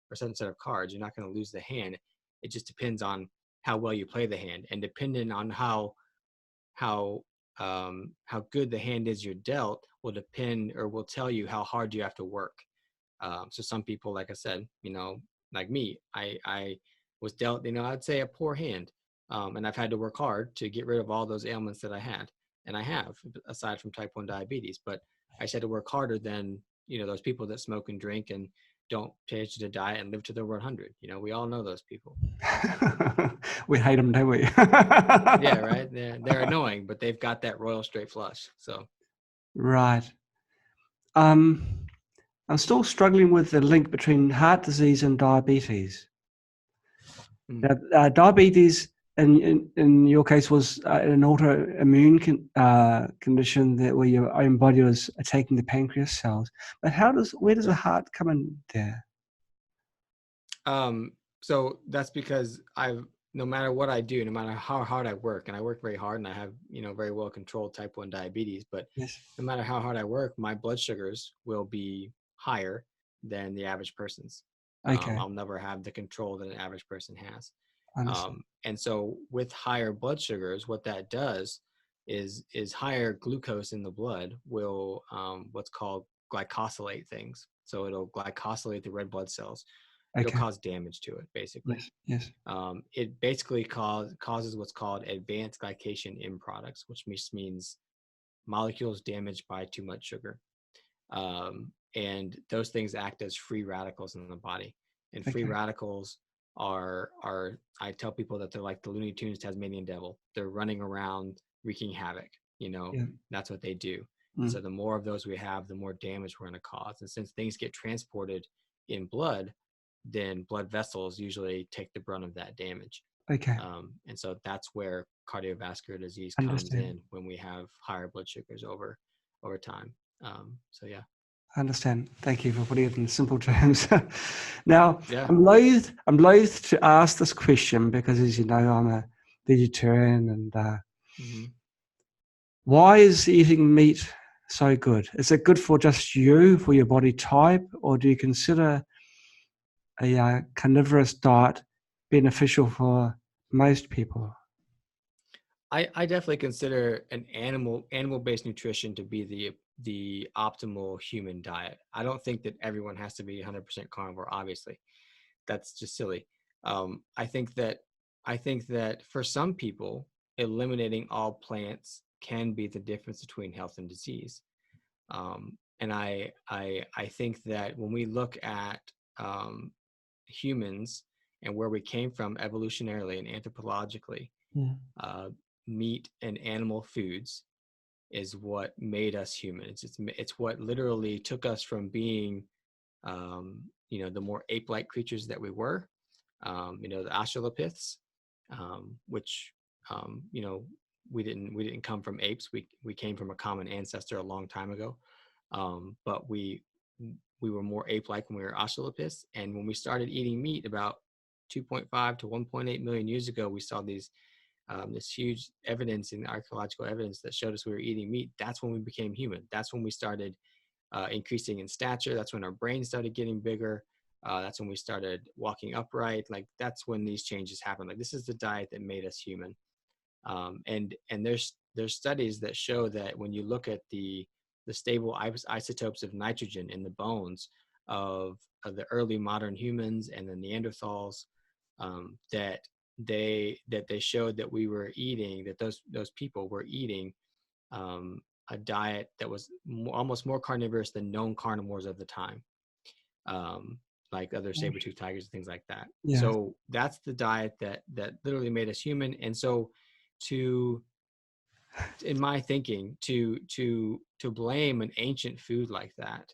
or a certain set of cards. You're not going to lose the hand. It just depends on how well you play the hand, and depending on how good the hand is you're dealt will depend, or will tell you how hard you have to work. So some people, like I said, like me, I was dealt, I'd say a poor hand. And I've had to work hard to get rid of all those ailments that I had. And I have, aside from type 1 diabetes. But I just had to work harder than, those people that smoke and drink and don't pay attention to diet and live to their 100. We all know those people. We hate them, don't we? Yeah, right. They're annoying, but they've got that royal straight flush. So. Right. I'm still struggling with the link between heart disease and diabetes. Now, diabetes, in your case, was an autoimmune condition where your own body was attacking the pancreas cells. But where does the heart come in there? So that's because no matter what I do, no matter how hard I work, and I work very hard, and I have, very well controlled type 1 diabetes, but Yes. no matter how hard I work, my blood sugars will be higher than the average person's. Okay. I'll never have the control that an average person has. I understand. And so with higher blood sugars, what that does is higher glucose in the blood will what's called glycosylate things. So it'll glycosylate the red blood cells. It'll Okay. cause damage to it, basically. Yes. Yes. It basically causes what's called advanced glycation end products, which means molecules damaged by too much sugar. And those things act as free radicals in the body. And free Okay. radicals are I tell people that they're like the Looney Tunes Tasmanian devil. They're running around wreaking havoc. Yeah. That's what they do. And Mm. so the more of those we have, the more damage we're going to cause. And since things get transported in blood, then blood vessels usually take the brunt of that damage. Okay. And so that's where cardiovascular disease comes Understand. in when we have higher blood sugars over time. So yeah. I understand. Thank you for putting it in simple terms. Now, Yeah. I'm loath to ask this question because, as you know, I'm a vegetarian, and Hmm. why is eating meat so good? Is it good for just you, for your body type, or do you consider a carnivorous diet beneficial for most people? I definitely consider an animal-based nutrition to be the optimal human diet. I don't think that everyone has to be 100% carnivore. Obviously, that's just silly. I think that for some people, eliminating all plants can be the difference between health and disease. And I think that when we look at um, humans and where we came from evolutionarily and anthropologically, Yeah. uh, meat and animal foods is what made us human. It's what literally took us from being the more ape-like creatures that we were, the Australopiths, which you know we didn't come from apes. We came from a common ancestor a long time ago, but we were more ape-like when we were Australopiths. And when we started eating meat about 2.5 to 1.8 million years ago, we saw this huge evidence in archaeological evidence that showed us we were eating meat. That's when we became human. That's when we started increasing in stature. That's when our brains started getting bigger. That's when we started walking upright. Like that's when these changes happen. Like this is the diet that made us human. And there's studies that show that when you look at the stable isotopes of nitrogen in the bones of the early modern humans and the Neanderthals, that they showed that we were eating, that those people were eating a diet that was almost more carnivorous than known carnivores of the time, um, like other saber-toothed tigers and things like that. Yeah. So that's the diet that literally made us human. And so to in my thinking, to blame an ancient food like that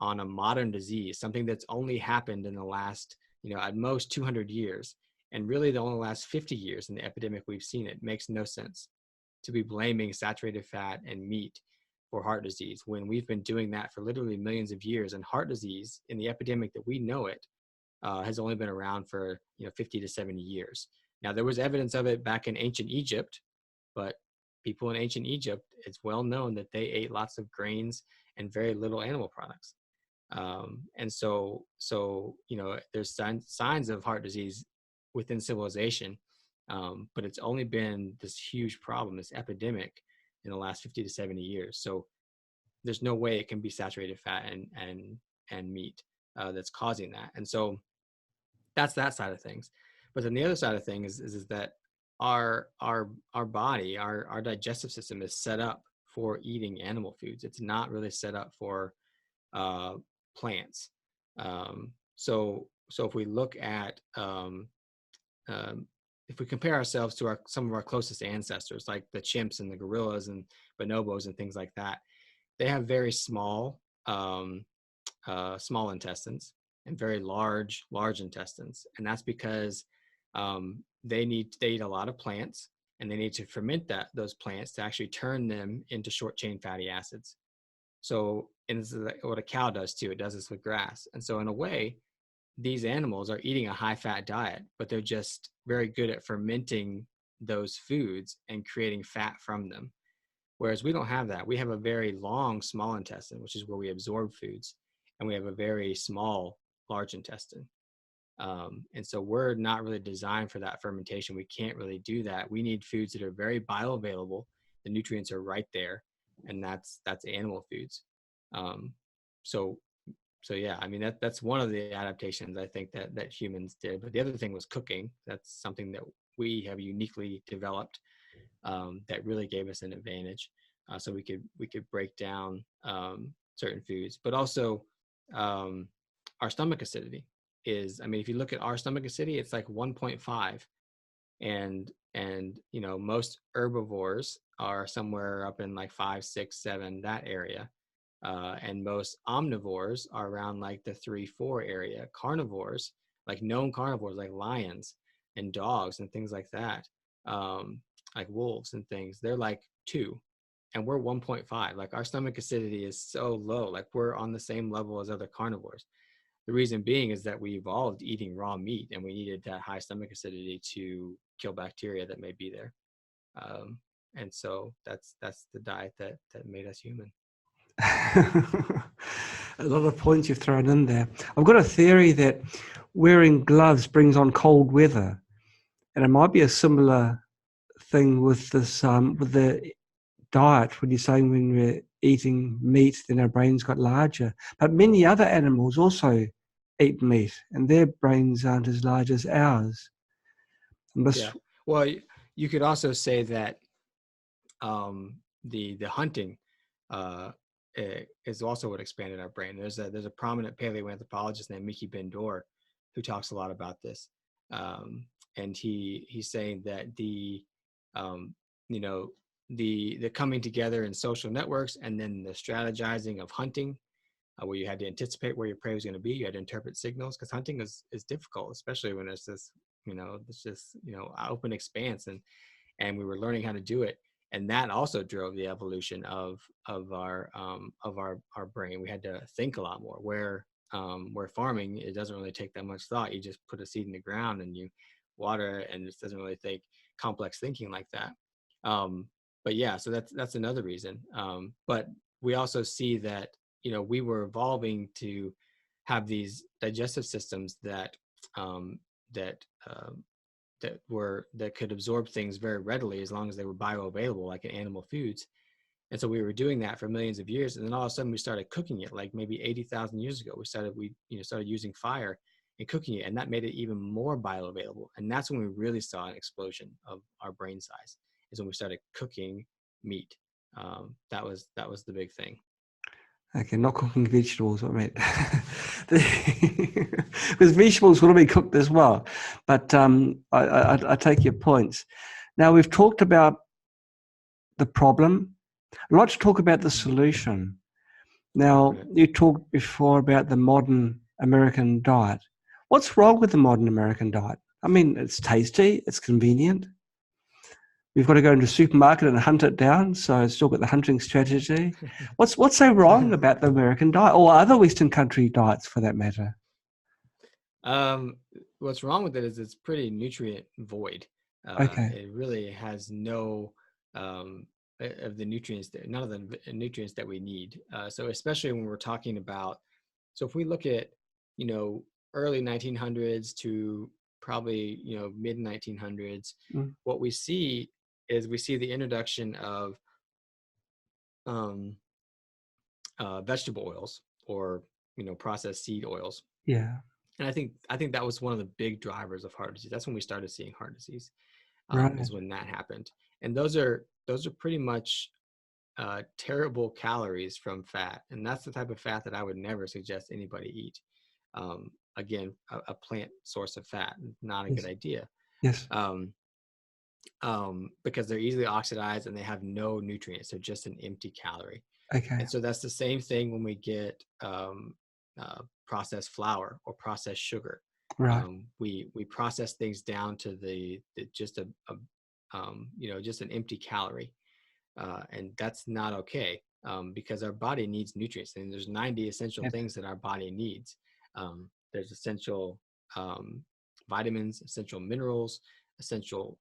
on a modern disease, something that's only happened in the last, at most 200 years, and really the only last 50 years in the epidemic we've seen, it makes no sense to be blaming saturated fat and meat for heart disease when we've been doing that for literally millions of years. And heart disease, in the epidemic that we know it, has only been around for 50 to 70 years. Now, there was evidence of it back in ancient Egypt, but people in ancient Egypt, it's well known that they ate lots of grains and very little animal products. And so there's signs of heart disease within civilization, but it's only been this huge problem, this epidemic, in the last 50 to 70 years. So there's no way it can be saturated fat and meat that's causing that. And so that's that side of things. But then the other side of things is that our body, our digestive system is set up for eating animal foods. It's not really set up for uh, plants. So if we look at um, if we compare ourselves to some of our closest ancestors, like the chimps and the gorillas and bonobos and things like that, they have very small intestines and very large intestines, and that's because they eat a lot of plants, and they need to ferment those plants to actually turn them into short chain fatty acids. So, and this is what a cow does too. It does this with grass. And so in a way, these animals are eating a high fat diet, but they're just very good at fermenting those foods and creating fat from them. Whereas we don't have that. We have a very long, small intestine, which is where we absorb foods. And we have a very small large intestine. And so we're not really designed for that fermentation. We can't really do that. We need foods that are very bioavailable. The nutrients are right there, and that's animal foods. Um, so so yeah, I mean that's one of the adaptations I think that humans did. But the other thing was cooking. That's something that we have uniquely developed, that really gave us an advantage. So we could break down certain foods, but also um, our stomach acidity is. I mean, if you look at our stomach acidity, it's like 1.5, and most herbivores are somewhere up in like 5, 6, 7, that area. And most omnivores are around like the 3, 4 area. Carnivores, like known carnivores, like lions and dogs and things like that, like wolves and things, they're like 2, and we're 1.5. Like our stomach acidity is so low, like we're on the same level as other carnivores. The reason being is that we evolved eating raw meat, and we needed that high stomach acidity to kill bacteria that may be there. And so that's the diet that made us human. A lot of points you've thrown in there. I've got a theory that wearing gloves brings on cold weather, and it might be a similar thing with this with the diet. When you're saying when we're eating meat, then our brains got larger. But many other animals also eat meat, and their brains aren't as large as ours. Yeah. Well, you could also say that the hunting is also what expanded our brain. There's a prominent paleoanthropologist named Mickey Bendor who talks a lot about this, and he's saying that the coming together in social networks, and then the strategizing of hunting, where you had to anticipate where your prey was going to be. You had to interpret signals, because hunting is difficult, especially when it's this open expanse, and we were learning how to do it. And that also drove the evolution of our brain. We had to think a lot more. Where farming, it doesn't really take that much thought. You just put a seed in the ground and you water it, and it doesn't really take complex thinking like that. But yeah, so that's another reason. But we also see that we were evolving to have these digestive systems that could absorb things very readily, as long as they were bioavailable, like in animal foods. And so we were doing that for millions of years, and then all of a sudden we started cooking it. Like maybe 80,000 years ago, we started using fire and cooking it, and that made it even more bioavailable. And that's when we really saw an explosion of our brain size, is when we started cooking meat. That was the big thing. Okay, not cooking vegetables, I mean. Because vegetables will be cooked as well. But I take your points. Now, we've talked about the problem. I'd like to talk about the solution. Now, you talked before about the modern American diet. What's wrong with the modern American diet? I mean, it's tasty, it's convenient. We've got to go into a supermarket and hunt it down, so it's still got the hunting strategy. What's so wrong about the American diet, or other Western country diets for that matter? What's wrong with it is it's pretty nutrient void. Okay. It really has no of the nutrients, none of the nutrients that we need. So especially when we're talking about, so if we look at, early 1900s to probably, mid 1900s, what we see is the introduction of vegetable oils, or processed seed oils. Yeah. And I think that was one of the big drivers of heart disease. That's when we started seeing heart disease, Right. is when that happened. And those are pretty much terrible calories from fat, and that's the type of fat that I would never suggest anybody eat. Again, a plant source of fat, not a Yes. good idea. Yes. Because they're easily oxidized and they have no nutrients. They're just an empty calorie. Okay. And so that's the same thing when we get processed flour or processed sugar. Right. We process things down to just an empty calorie, and that's not okay, because our body needs nutrients, and there's 90 essential things that our body needs. There's essential vitamins, essential minerals, essential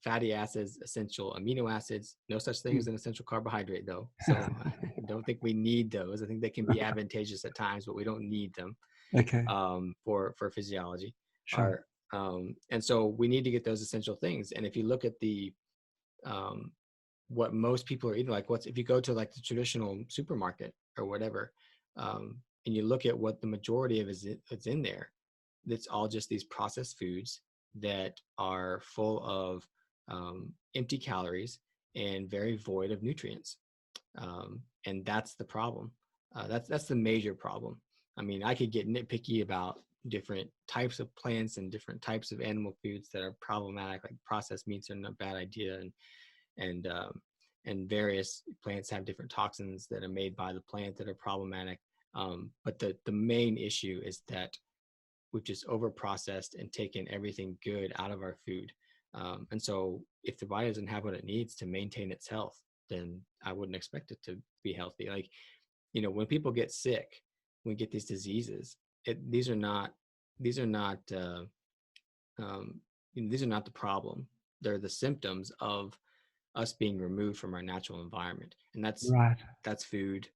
fatty acids, essential amino acids. No such thing as an essential carbohydrate, though. So I don't think we need those. I think they can be advantageous at times, but we don't need them. Okay. For physiology. Sure. And so we need to get those essential things. And if you look at the um, what most people are eating, like if you go to like the traditional supermarket or whatever, and you look at what the majority of it's in there, it's all just these processed foods that are full of empty calories and very void of nutrients. And that's the problem. That's the major problem. I mean, I could get nitpicky about different types of plants and different types of animal foods that are problematic, like processed meats are a bad idea, and um, and various plants have different toxins that are made by the plant that are problematic. But the main issue is that we've just over processed and taken everything good out of our food. And so if the body doesn't have what it needs to maintain its health, then I wouldn't expect it to be healthy. Like, when people get sick, when we get these diseases, these are not these are not um, these are not the problem. They're the symptoms of us being removed from our natural environment, and Right. that's food.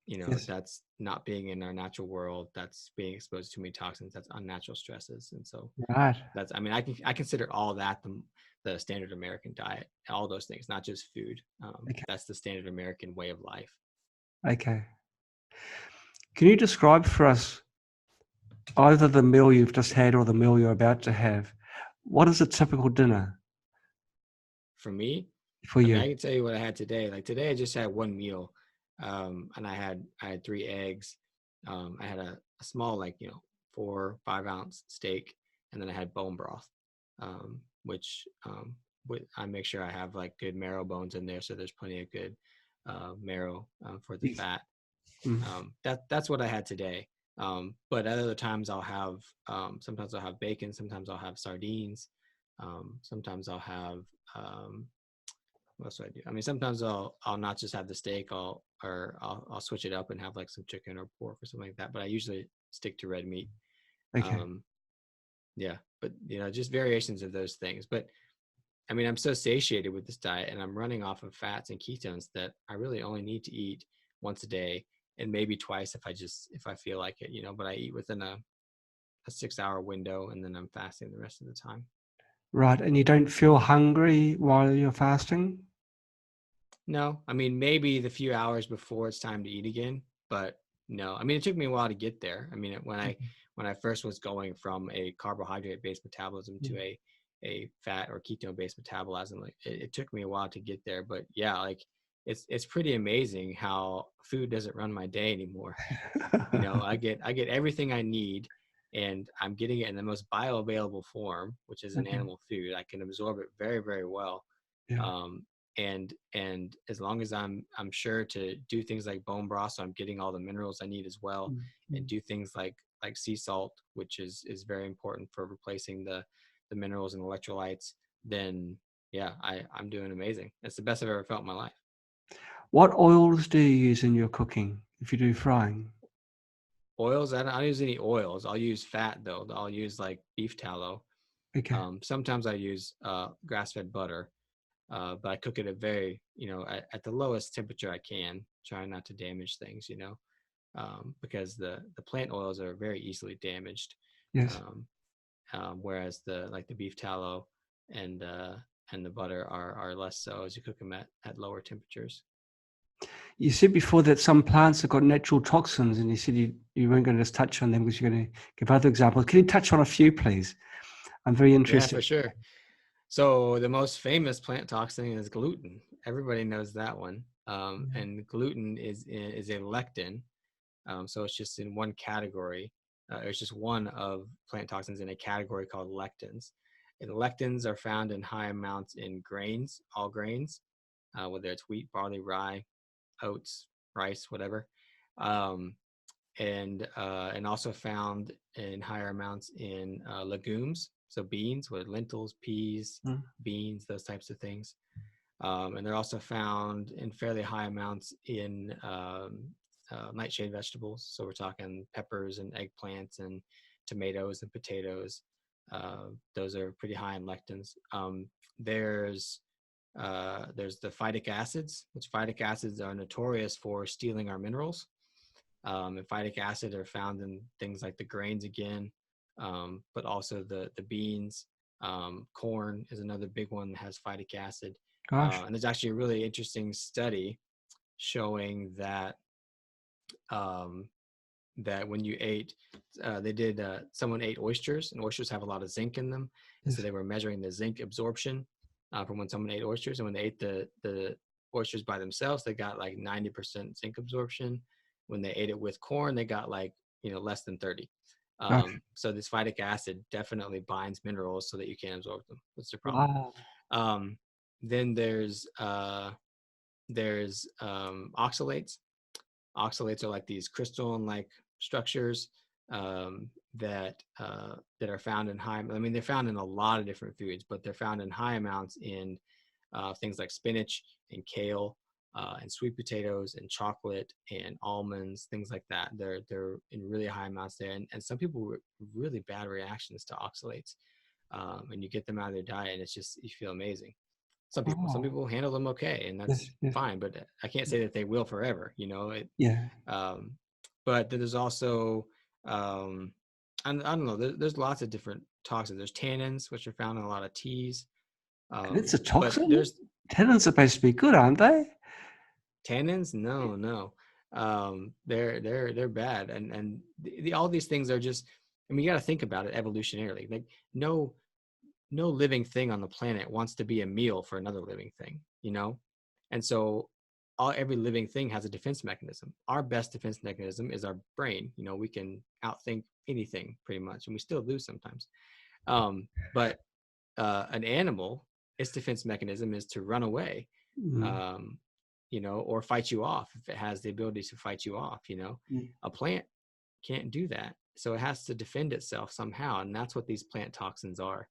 Yes. That's not being in our natural world. That's being exposed to too many toxins. That's unnatural stresses, and so Right. I mean, I consider all that the standard American diet, all those things, not just food. Okay. That's the standard American way of life. Okay. Can you describe for us either the meal you've just had or the meal you're about to have? What is a typical dinner For me, for I mean, you? I can tell you what I had today. Like today, I just had one meal, and I had 3 eggs. I had a small, like 4 or 5 ounce steak, and then I had bone broth, which I make sure I have like good marrow bones in there, so there's plenty of good marrow for the Yes. fat. Mm. That's what I had today. But at other times I'll have sometimes I'll have bacon, sometimes I'll have sardines, sometimes I'll have what else do I do? I mean, sometimes I'll not just have the steak. I'll switch it up and have like some chicken or pork or something like that. But I usually stick to red meat. Okay. Um, yeah, but just variations of those things. But I mean, I'm so satiated with this diet, and I'm running off of fats and ketones that I really only need to eat once a day, and maybe twice if I feel like it. But I eat within a 6 hour window, and then I'm fasting the rest of the time. Right. And you don't feel hungry while you're fasting? No, I mean, maybe the few hours before it's time to eat again, but no. I mean, it took me a while to get there. I mean, when I first was going from a carbohydrate based metabolism to Mm. a fat or ketone based metabolism, like it took me a while to get there. But yeah, like it's pretty amazing how food doesn't run my day anymore. I get everything I need, and I'm getting it in the most bioavailable form, which is an Okay. animal food. I can absorb it very, very well. Yeah. Um, and as long as I'm sure to do things like bone broth, so I'm getting all the minerals I need as well, Mm. and Mm. do things like sea salt, which is very important for replacing the minerals and electrolytes, then yeah, I'm doing amazing. It's the best I've ever felt in my life. What oils do you use in your cooking if you do frying? Oils, I don't use any oils. I'll use fat though. I'll use like beef tallow. Okay. Sometimes I use grass-fed butter, but I cook it at at the lowest temperature I can, trying not to damage things, because the plant oils are very easily damaged, Yes. um, whereas the beef tallow and and the butter are less so as you cook them at lower temperatures. You said before that some plants have got natural toxins, and you said you weren't going to just touch on them because you're going to give other examples. Can you touch on a few, please? I'm very Yeah, interested. for sure. So the most famous plant toxin is gluten. Everybody knows that one. And gluten is a lectin. So it's just in one category. It's just one of plant toxins in a category called lectins. And lectins are found in high amounts in grains, all grains, whether it's wheat, barley, rye, oats, rice, whatever. Um, and also found in higher amounts in legumes, so beans, with lentils, peas, Mm. beans, those types of things. And they're also found in fairly high amounts in nightshade vegetables. So we're talking peppers and eggplants and tomatoes and potatoes. Those are pretty high in lectins. There's there's the phytic acids, which phytic acids are notorious for stealing our minerals. And phytic acid are found in things like the grains again, but also the beans. Corn is another big one that has phytic acid. Gosh. And there's actually a really interesting study showing um, that when you ate, someone ate oysters, and oysters have a lot of zinc in them, and so Yes. they were measuring the zinc absorption from when someone ate oysters, and when they ate the oysters by themselves, they got like 90% zinc absorption. When they ate it with corn, they got like less than 30. Gosh. So this phytic acid definitely binds minerals so that you can't absorb them. That's the problem. Wow. Um, then there's oxalates. Oxalates are like these crystalline-like structures that are found in high. I mean, they're found in a lot of different foods, but they're found in high amounts in things like spinach and kale and sweet potatoes and chocolate and almonds, things like that. They're in really high amounts there, and some people with really bad reactions to oxalates, and you get them out of their diet, and it's just you feel amazing. Some Oh. people handle them okay, and that's Yes. Yes. fine, but I can't say that they will forever. Yeah. Um, but there's also I don't know. There's lots of different toxins. There's tannins, which are found in a lot of teas. It's a But toxin. there's Tannins supposed to be good, aren't they? tannins. No. They're bad, and all these things are just. I mean, you got to think about it evolutionarily. Like no no living thing on the planet wants to be a meal for another living thing, and so every living thing has a defense mechanism. Our best defense mechanism is our brain. We can outthink anything pretty much, and we still do sometimes. But an animal, its defense mechanism is to run away, Mm. um, or fight you off if it has the ability to fight you off. Mm. A plant can't do that, so it has to defend itself somehow, and that's what these plant toxins are.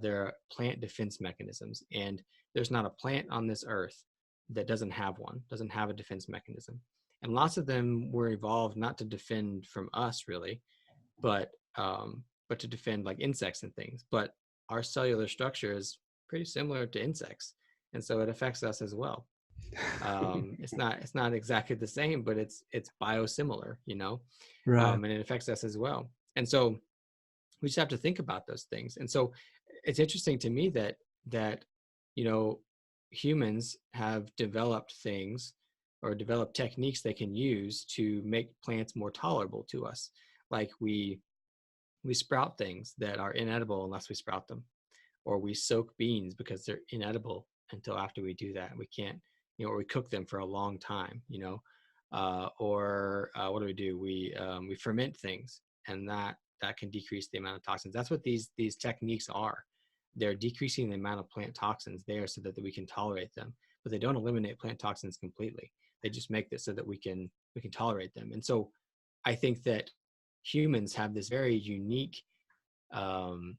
They're plant defense mechanisms, and there's not a plant on this earth that doesn't have one, doesn't have a defense mechanism. And lots of them were evolved not to defend from us really, but to defend like insects and things. But our cellular structure is pretty similar to insects, and so it affects us as well. It's not exactly the same, but it's biosimilar, Right. and it affects us as well. And so we just have to think about those things. And so it's interesting to me that you know humans have developed things or developed techniques they can use to make plants more tolerable to us. Like we sprout things that are inedible unless we sprout them, or we soak beans because they're inedible until after we do that. We can't, or we cook them for a long time, or what do? We ferment things, and that can decrease the amount of toxins. That's what these techniques are. They're decreasing the amount of plant toxins there so that we can tolerate them, but they don't eliminate plant toxins completely. They just make this so that we can tolerate them. And so I think that humans have this very unique um,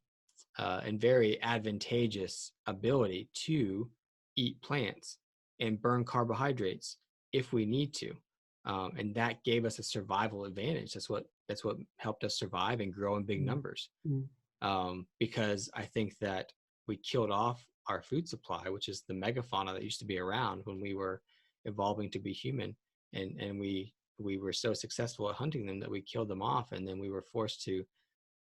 and very advantageous ability to eat plants and burn carbohydrates if we need to, and that gave us a survival advantage. That's what helped us survive and grow in big Mm. numbers. Mm. Because I think that we killed off our food supply, which is the megafauna that used to be around when we were evolving to be human, and we were so successful at hunting them that we killed them off, and then we were forced to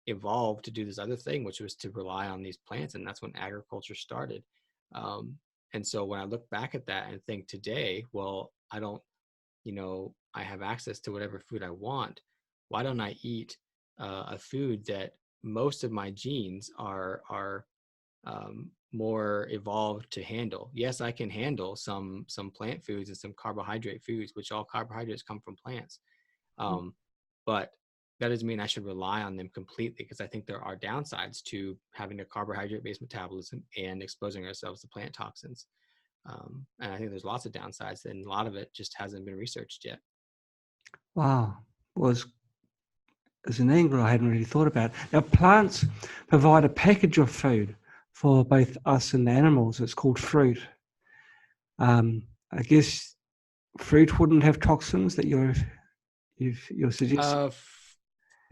evolved to do this other thing, which was to rely on these plants, and that's when agriculture started. Um, and so when I look back at that and think today, well, I don't, I have access to whatever food I want. Why don't I eat a food that most of my genes are more evolved to handle? Yes, I can handle some plant foods and some carbohydrate foods, which all carbohydrates come from plants. Um, but that doesn't mean I should rely on them completely, because I think there are downsides to having a carbohydrate-based metabolism and exposing ourselves to plant toxins. And I think there's lots of downsides, and a lot of it just hasn't been researched yet. Wow. Was as an angle I hadn't really thought about. Now, plants provide a package of food for both us and the animals. It's called fruit. I guess fruit wouldn't have toxins that you're suggesting.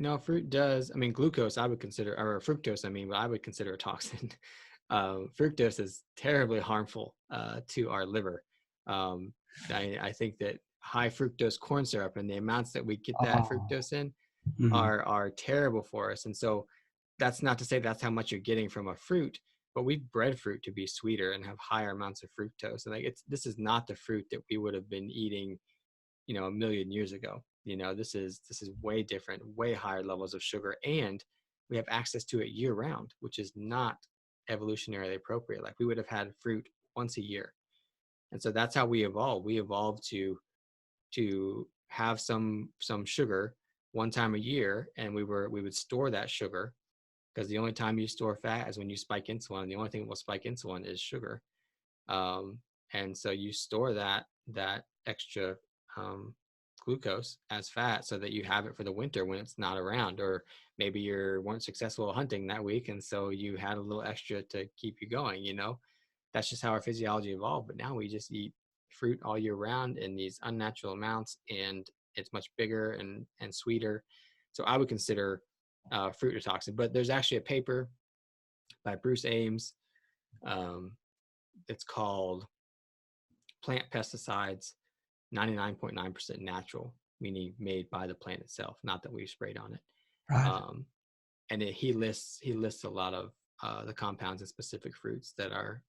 No, fruit does. I mean, glucose I would consider, or fructose, but I would consider a toxin. Fructose is terribly harmful to our liver. I think that high fructose corn syrup, and the amounts that we get that Oh. fructose in Mm. are terrible for us. And so that's not to say that's how much you're getting from a fruit, but we've bred fruit to be sweeter and have higher amounts of fructose. And like this is not the fruit that we would have been eating, a million years ago. This is way different, way higher levels of sugar, and we have access to it year round, which is not evolutionarily appropriate. Like we would have had fruit once a year. And so that's how we evolved. We evolved to have some sugar one time a year, and we would store that sugar, because the only time you store fat is when you spike insulin, and the only thing that will spike insulin is sugar. And so you store that extra glucose as fat so that you have it for the winter when it's not around, or maybe you weren't successful hunting that week, and so you had a little extra to keep you going. That's just how our physiology evolved. But now we just eat fruit all year round in these unnatural amounts, and it's much bigger and sweeter. So I would consider fruit a toxin. But there's actually a paper by Bruce Ames. It's called Plant Pesticides 99.9% Natural, meaning made by the plant itself, not that we've sprayed on it. Right. And he lists a lot of the compounds in specific fruits that are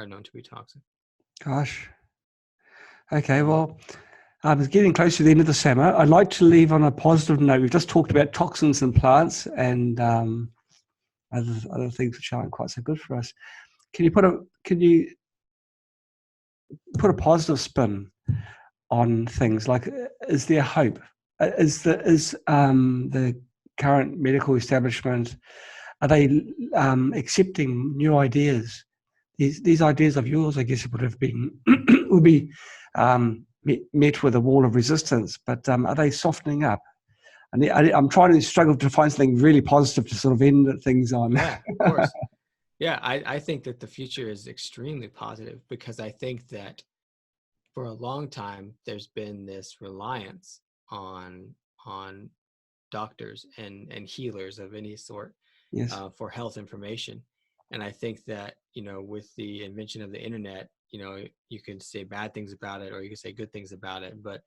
known to be toxic. Gosh. Okay, well, it's getting close to the end of the summer. I'd like to leave on a positive note. We've just talked about toxins in plants and other things which aren't quite so good for us. Can you put a positive spin on things? Like, is there hope? Is the current medical establishment, are they accepting new ideas? These ideas of yours, I guess, would be met with a wall of resistance. But are they softening up? And I'm trying to struggle to find something really positive to sort of end things on. Yeah, of course. Yeah, I think that the future is extremely positive, because I think that for a long time there's been this reliance on doctors and healers of any sort. Yes. For health information. And I think that, with the invention of the internet, you can say bad things about it or you can say good things about it, but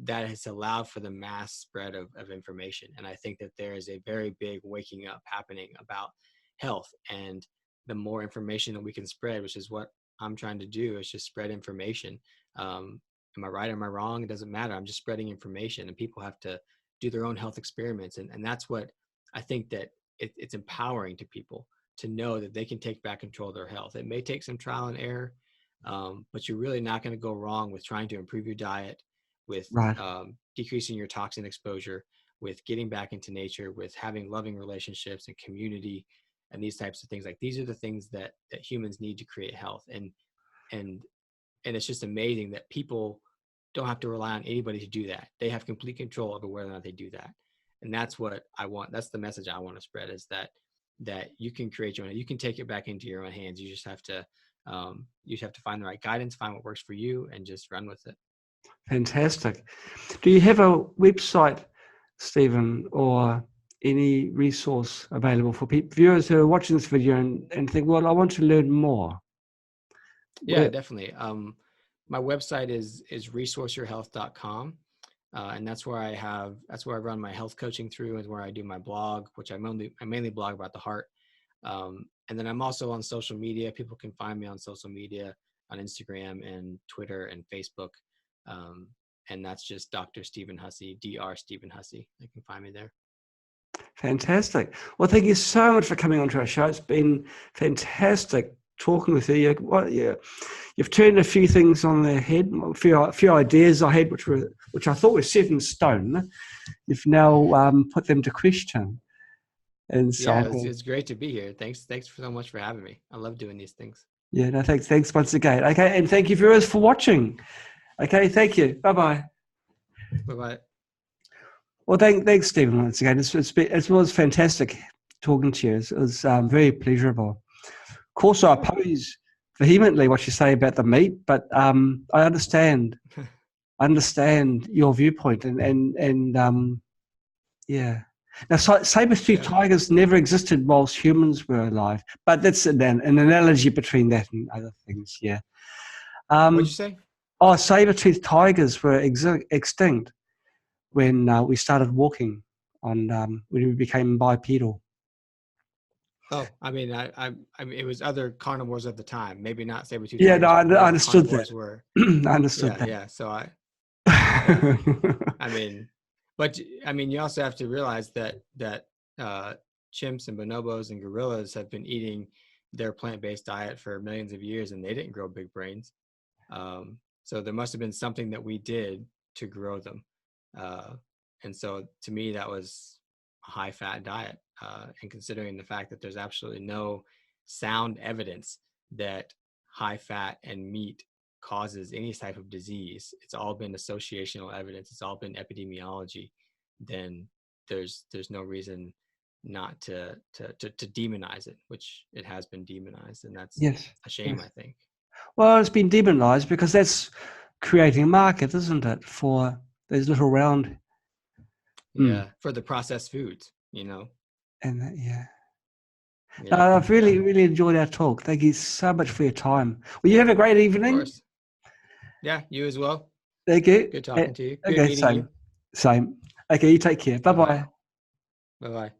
that has allowed for the mass spread of information. And I think that there is a very big waking up happening about health, and the more information that we can spread, which is what I'm trying to do, is just spread information. Am I right? Am I wrong? It doesn't matter. I'm just spreading information, and people have to do their own health experiments. And that's what I think that it's empowering to people to know that they can take back control of their health. It may take some trial and error, but you're really not going to go wrong with trying to improve your diet, with Right. Decreasing your toxin exposure, with getting back into nature, with having loving relationships and community, and these types of things. Like, these are the things that humans need to create health. And it's just amazing that people don't have to rely on anybody to do that. They have complete control over whether or not they do that. And that's what I want. That's the message I want to spread, is that you can create your own, you can take it back into your own hands. You just have to find the right guidance, find what works for you, and just run with it. Fantastic. Do you have a website, Stephen, or any resource available for viewers who are watching this video and think, well, I want to learn more? Yeah, definitely. My website is resourceyourhealth.com. And that's where I run my health coaching through, and where I do my blog, which I mainly blog about the heart. And then I'm also on social media. People can find me on social media, on Instagram and Twitter and Facebook. And that's just Dr. Stephen Hussey, Dr. Stephen Hussey. They can find me there. Fantastic. Well, thank you so much for coming onto our show. It's been fantastic talking with you. You've turned a few things on their head, a few ideas I had, which I thought were set in stone. You've now put them to question. And so it's great to be here. Thanks so much for having me. I love doing these things. Yeah, no, thanks once again. Okay, and thank you viewers for watching. Okay, thank you. Bye-bye. Bye-bye. Well, thanks, Stephen, once again. It was fantastic talking to you. It was very pleasurable. Of course, I oppose vehemently what you say about the meat, but I understand. Your viewpoint, and yeah. Now, saber-toothed tigers never existed whilst humans were alive, but that's an analogy between that and other things. Yeah. What'd you say? Oh, saber-toothed tigers were extinct when we started walking when we became bipedal. Oh, I mean, I mean, it was other carnivores at the time. Maybe not saber-tooth Yeah, no, tigers, I but whatever understood that. carnivores were. I understood Yeah, that. yeah. So yeah. I mean, but I mean, you also have to realize that uh, chimps and bonobos and gorillas have been eating their plant-based diet for millions of years, and they didn't grow big brains. So there must have been something that we did to grow them. Uh, and so to me, that was a high-fat diet. And considering the fact that there's absolutely no sound evidence that high fat and meat causes any type of disease, it's all been associational evidence, it's all been epidemiology, then there's no reason not to demonize it, which it has been demonized, and that's Yes. a shame, Yes. I think. Well, it's been demonized because that's creating a market, isn't it, for those little round. Yeah, for the processed foods, you know. Yeah. Yeah, I've really, really enjoyed our talk. Thank you so much for your time. Well, you have a great of evening. course. Yeah, you as well. Thank you. Good talking to you. Good Okay, meeting you. same. Same. Okay, you take care. Bye bye. Bye-bye. Bye bye.